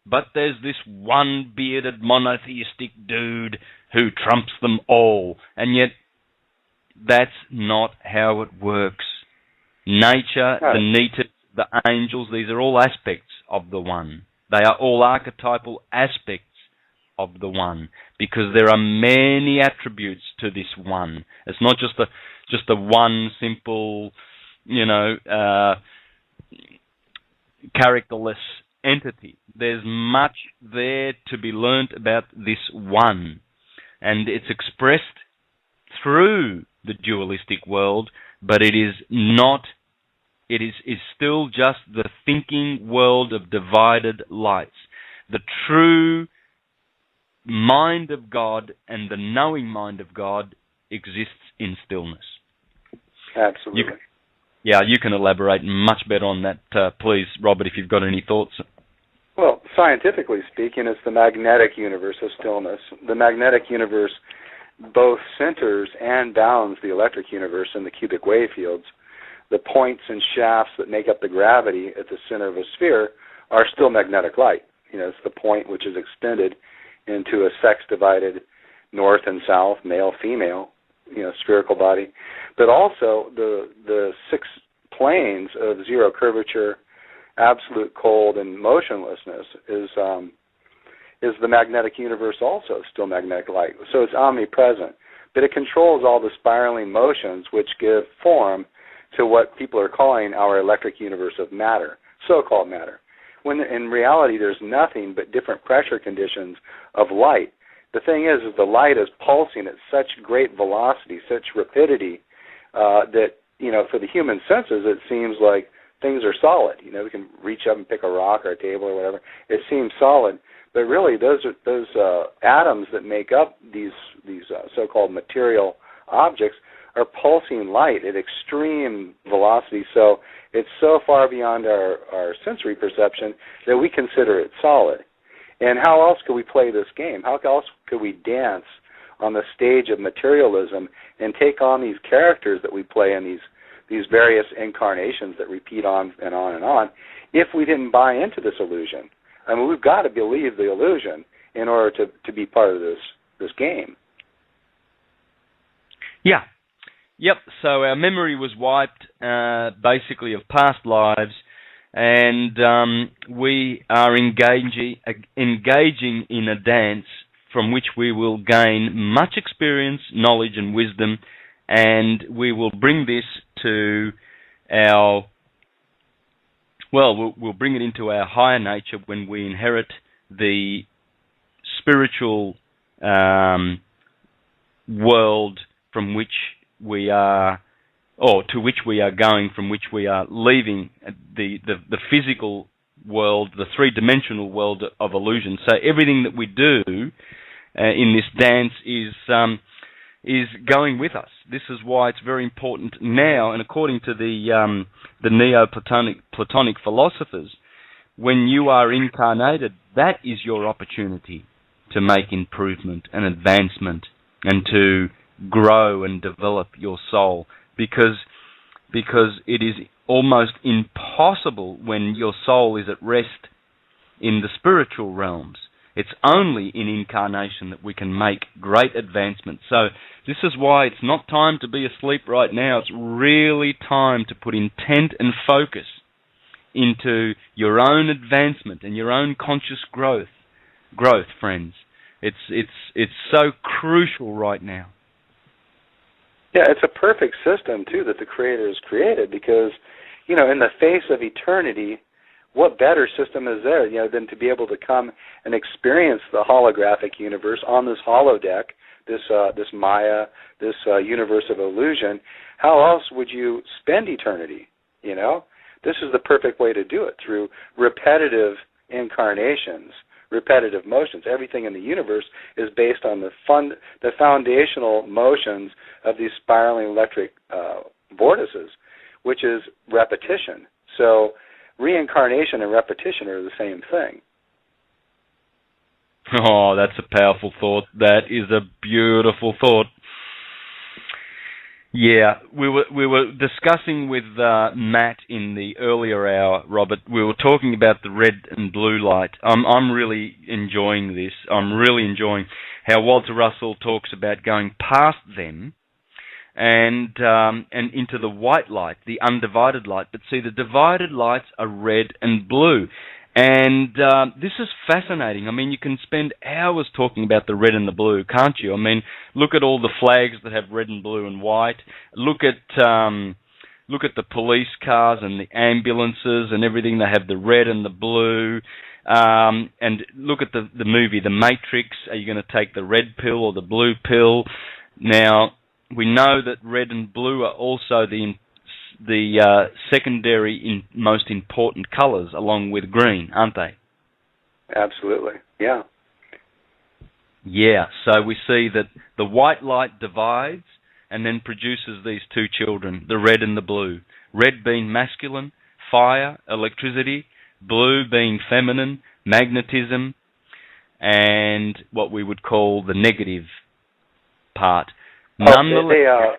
But there's this one bearded monotheistic dude who trumps them all. And yet, that's not how it works. Nature, the netas, the angels, these are all aspects of the one. They are all archetypal aspects of the one, because there are many attributes to this one. It's not just the one simple, characterless entity. There's much there to be learnt about this one, and it's expressed through the dualistic world, but it is not. It is still just the thinking world of divided lights. The true mind of God and the knowing mind of God exists in stillness. Absolutely. You can elaborate much better on that, please, Robert, if you've got any thoughts. Well, scientifically speaking, it's the magnetic universe of stillness. The magnetic universe both centers and bounds the electric universe in the cubic wave fields. The points and shafts that make up the gravity at the center of a sphere are still magnetic light. It's the point which is extended into a sex-divided north and south, male-female, spherical body. But also the 6 planes of zero curvature, absolute cold, and motionlessness is the magnetic universe also, still magnetic light. So it's omnipresent. But it controls all the spiraling motions which give form to what people are calling our electric universe of matter, so-called matter. When in reality there's nothing but different pressure conditions of light. The thing is the light is pulsing at such great velocity, such rapidity, that, for the human senses it seems like things are solid. We can reach up and pick a rock or a table or whatever. It seems solid. But really those atoms that make up these so-called material objects are pulsing light at extreme velocity. So it's so far beyond our sensory perception that we consider it solid. And how else could we play this game? How else could we dance on the stage of materialism and take on these characters that we play in these various incarnations that repeat on and on and on if we didn't buy into this illusion? I mean, we've got to believe the illusion in order to be part of this game. Yeah. Yep, so our memory was wiped, basically, of past lives, and we are engaging in a dance from which we will gain much experience, knowledge, and wisdom, and we will bring this to we'll bring it into our higher nature when we inherit the spiritual world from which we are, or to which we are going, from which we are leaving the physical world, the three-dimensional world of illusion. So everything that we do in this dance is going with us. This is why it's very important now, and according to the Neo-Platonic philosophers, when you are incarnated, that is your opportunity to make improvement and advancement and to grow and develop your soul, because it is almost impossible when your soul is at rest in the spiritual realms. It's only in incarnation that we can make great advancements. So this is why it's not time to be asleep right now. It's really time to put intent and focus into your own advancement and your own conscious growth, friends. It's so crucial right now. Yeah, it's a perfect system, too, that the Creator has created because, in the face of eternity, what better system is there, than to be able to come and experience the holographic universe on this holodeck, this Maya, this universe of illusion? How else would you spend eternity, This is the perfect way to do it, through repetitive incarnations, repetitive motions. Everything in the universe is based on the foundational motions of these spiraling electric vortices, which is repetition. So reincarnation and repetition are the same thing. Oh, that's a powerful thought. That is a beautiful thought. Yeah, we were discussing with Matt in the earlier hour, Robert. We were talking about the red and blue light. I'm really enjoying this. I'm really enjoying how Walter Russell talks about going past them and into the white light, the undivided light. But see, the divided lights are red and blue. And this is fascinating. I mean, you can spend hours talking about the red and the blue, can't you? I mean, look at all the flags that have red and blue and white. Look at the police cars and the ambulances and everything. They have the red and the blue. And look at the movie, The Matrix. Are you going to take the red pill or the blue pill? Now, we know that red and blue are also the secondary most important colours, along with green, aren't they? Absolutely, yeah. Yeah, so we see that the white light divides and then produces these two children, the red and the blue. Red being masculine, fire, electricity, blue being feminine, magnetism, and what we would call the negative part. Nonetheless,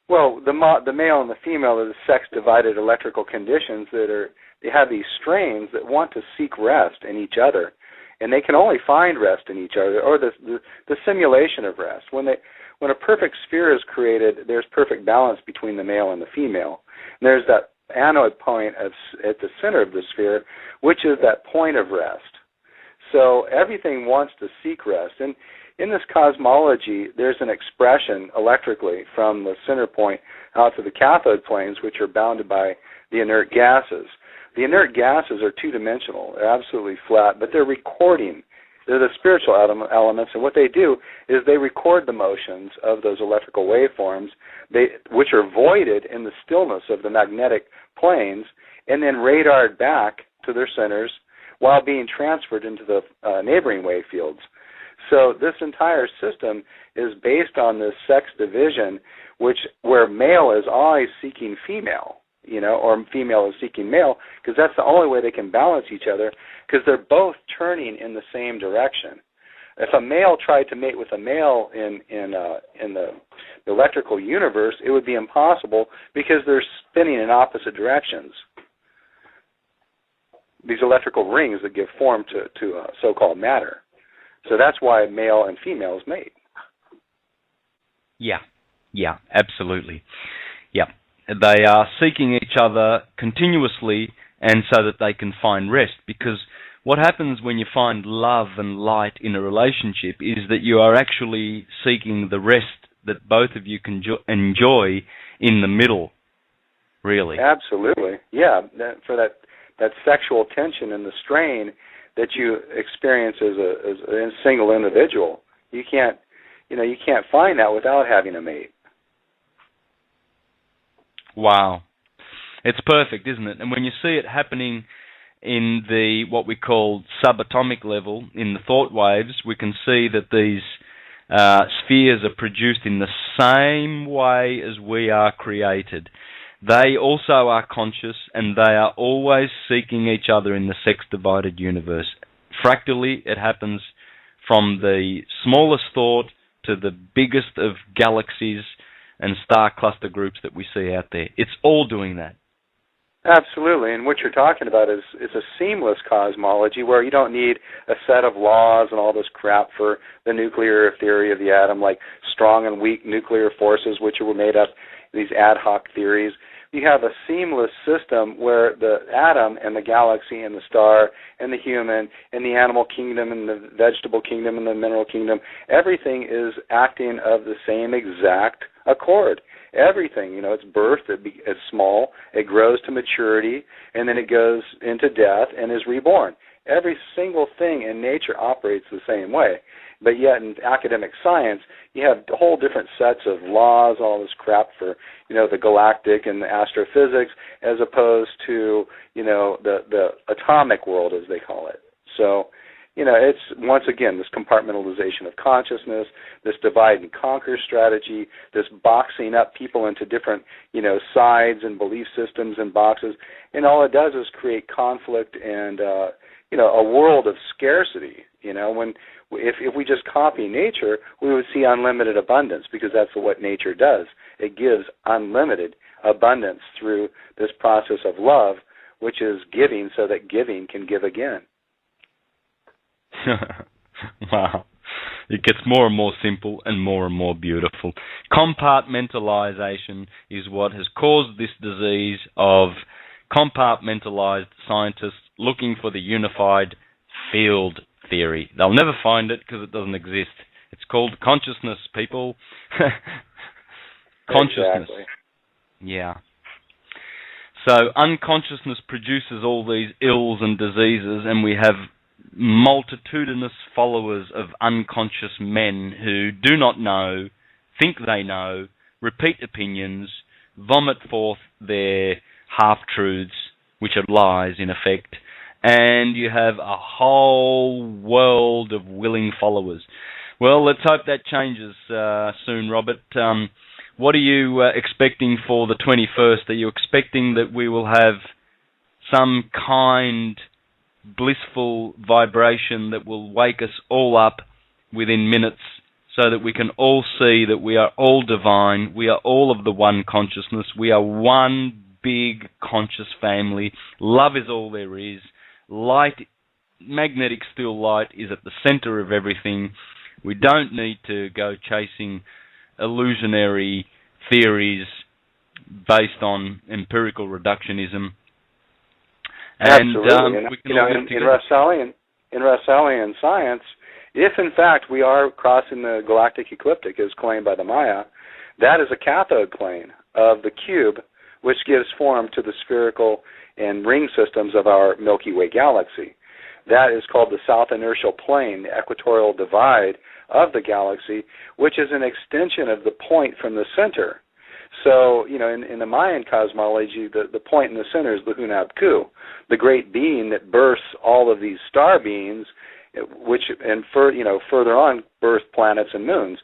well, the male and the female are the sex-divided electrical conditions they have these strains that want to seek rest in each other, and they can only find rest in each other, or the simulation of rest. When a perfect sphere is created, there's perfect balance between the male and the female. And there's that anode point at the center of the sphere, which is that point of rest. So everything wants to seek rest. And in this cosmology, there's an expression electrically from the center point out to the cathode planes, which are bounded by the inert gases. The inert gases are two-dimensional. They're absolutely flat, but they're recording. They're the spiritual elements, and what they do is they record the motions of those electrical waveforms, which are voided in the stillness of the magnetic planes, and then radared back to their centers while being transferred into the neighboring wave fields. So this entire system is based on this sex division, where male is always seeking female, or female is seeking male, because that's the only way they can balance each other, because they're both turning in the same direction. If a male tried to mate with a male in the electrical universe, it would be impossible because they're spinning in opposite directions. These electrical rings that give form to so-called matter. So that's why male and females mate. Yeah, absolutely. Yeah, they are seeking each other continuously, and so that they can find rest. Because what happens when you find love and light in a relationship is that you are actually seeking the rest that both of you can enjoy in the middle, really. Absolutely, yeah. For that sexual tension and the strain that you experience as a single individual, you can't find that without having a mate. Wow, it's perfect, isn't it? And when you see it happening in the what we call subatomic level, in the thought waves, we can see that these spheres are produced in the same way as we are created. They also are conscious, and they are always seeking each other in the sex-divided universe. Fractally, it happens from the smallest thought to the biggest of galaxies and star cluster groups that we see out there. It's all doing that. Absolutely, and what you're talking about is a seamless cosmology where you don't need a set of laws and all this crap for the nuclear theory of the atom, like strong and weak nuclear forces, which were made up these ad hoc theories. You have a seamless system where the atom and the galaxy and the star and the human and the animal kingdom and the vegetable kingdom and the mineral kingdom, everything is acting of the same exact accord. Everything, it's birth, it's small, it grows to maturity, and then it goes into death and is reborn. Every single thing in nature operates the same way. But yet in academic science, you have whole different sets of laws, all this crap for, the galactic and the astrophysics, as opposed to, the atomic world, as they call it. So, it's, once again, this compartmentalization of consciousness, this divide and conquer strategy, this boxing up people into different, sides and belief systems and boxes, and all it does is create conflict and, a world of scarcity. If we just copy nature, we would see unlimited abundance, because that's what nature does. It gives unlimited abundance through this process of love, which is giving so that giving can give again. Wow. It gets more and more simple and more beautiful. Compartmentalization is what has caused this disease of compartmentalized scientists looking for the unified field theory. They'll never find it because it doesn't exist. It's called consciousness, people. Consciousness. Exactly. Yeah. So unconsciousness produces all these ills and diseases, and we have multitudinous followers of unconscious men who do not know, think they know, repeat opinions, vomit forth their half-truths, which are lies in effect, and you have a whole world of willing followers. Well, let's hope that changes soon, Robert. What are you expecting for the 21st? Are you expecting that we will have some kind blissful vibration that will wake us all up within minutes, so that we can all see that we are all divine, we are all of the one consciousness, we are one big conscious family, love is all there is, light, magnetic still light is at the center of everything. We don't need to go chasing illusionary theories based on empirical reductionism. Absolutely. And we can all in Russellian science, if in fact we are crossing the galactic ecliptic as claimed by the Maya, that is a cathode plane of the cube, which gives form to the spherical and ring systems of our Milky Way galaxy. That is called the south inertial plane, the equatorial divide of the galaxy, which is an extension of the point from the center. So, in the Mayan cosmology, the point in the center is the Hunab Ku, the great being that births all of these star beings, which, further on, birth planets and moons.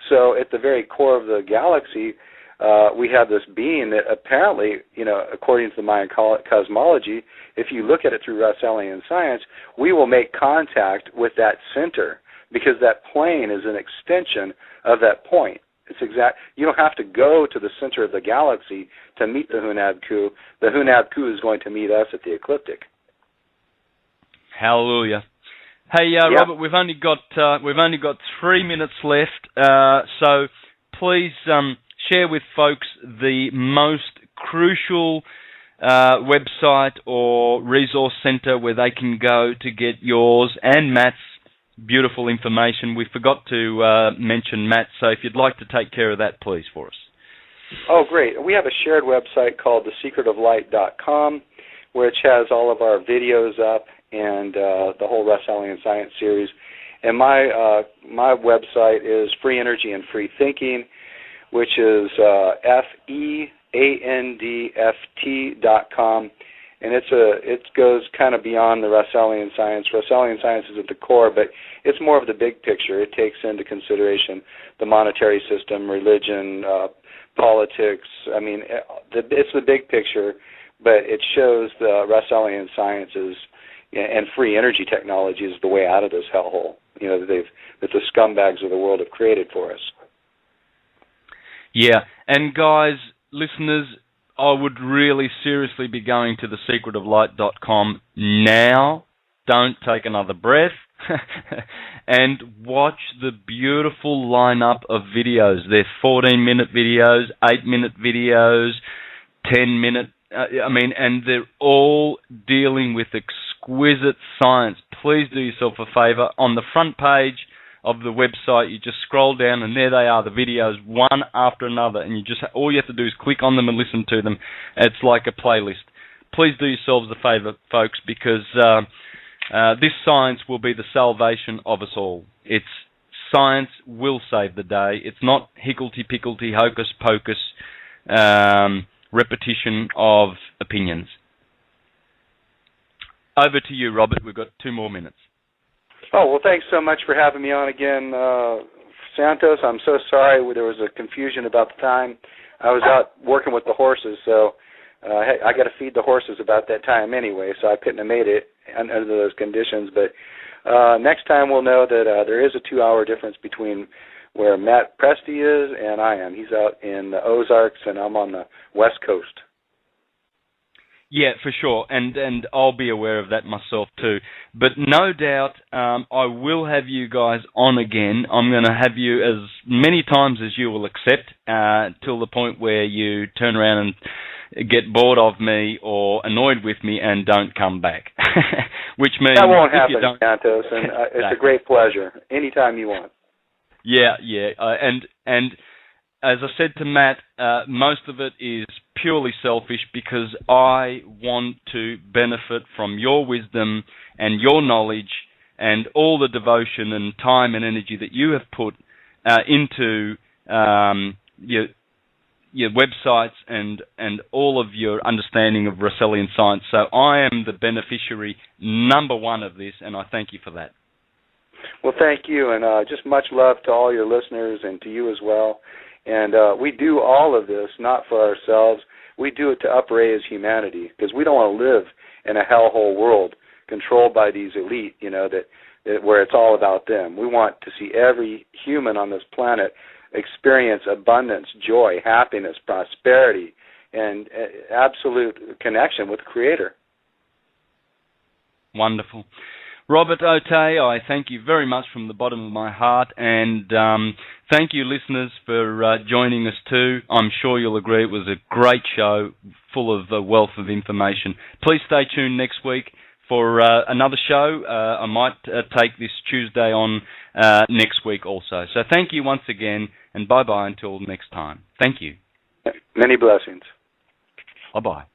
So, at the very core of the galaxy, we have this being that apparently, according to the Mayan cosmology, if you look at it through Russellian science, we will make contact with that center, because that plane is an extension of that point. You don't have to go to the center of the galaxy to meet the Hunab Ku. The Hunab Ku is going to meet us at the ecliptic. Hallelujah. Hey, Robert, we've only got 3 minutes left, so please share with folks the most crucial website or resource center where they can go to get yours and Matt's beautiful information. We forgot to mention Matt, so if you'd like to take care of that, please, for us. Oh, great. We have a shared website called thesecretoflight.com, which has all of our videos up and the whole Russellian Science series. And my website is Free Energy and Free Thinking, which is FEANDFT.com. And it goes kind of beyond the Russellian Science. Russellian Science is at the core, but it's more of the big picture. It takes into consideration the monetary system, religion, politics. I mean, it's the big picture, but it shows the Russellian sciences and free energy technology is the way out of this hellhole. that the scumbags of the world have created for us. Yeah, and guys, listeners, I would really seriously be going to thesecretoflight.com now. Don't take another breath. And watch the beautiful lineup of videos. They're 14-minute videos, 8-minute videos, 10-minute, and they're all dealing with exquisite science. Please do yourself a favor. On the front page of the website, you just scroll down, and there they are, the videos, one after another, and all you have to do is click on them and listen to them. It's like a playlist. Please do yourselves a favor, folks, because this science will be the salvation of us all. It's science will save the day. It's not higgledy-piggledy, hocus-pocus repetition of opinions. Over to you, Robert. We've got 2 more minutes. Oh, well, thanks so much for having me on again, Santos. I'm so sorry there was a confusion about the time. I was out working with the horses, so I got to feed the horses about that time anyway, so I couldn't have made it under those conditions. But next time we'll know that there is a 2-hour difference between where Matt Presti is and I am. He's out in the Ozarks, and I'm on the West Coast. Yeah, for sure, and I'll be aware of that myself too. But no doubt, I will have you guys on again. I'm going to have you as many times as you will accept, till the point where you turn around and get bored of me or annoyed with me and don't come back. Which means that won't happen, you don't, Santos, and it's a great pleasure. Anytime you want. Yeah, and as I said to Matt, most of it is purely selfish because I want to benefit from your wisdom and your knowledge and all the devotion and time and energy that you have put into your websites and all of your understanding of Russellian science. So I am the beneficiary number 1 of this, and I thank you for that. Well, thank you, and just much love to all your listeners and to you as well. And we do all of this not for ourselves. We do it to upraise humanity because we don't want to live in a hellhole world controlled by these elite, that where it's all about them. We want to see every human on this planet experience abundance, joy, happiness, prosperity, and absolute connection with the Creator. Wonderful. Robert Otey, I thank you very much from the bottom of my heart, and thank you, listeners, for joining us too. I'm sure you'll agree it was a great show, full of a wealth of information. Please stay tuned next week for another show. I might take this Tuesday on next week also. So thank you once again, and bye-bye until next time. Thank you. Many blessings. Bye-bye.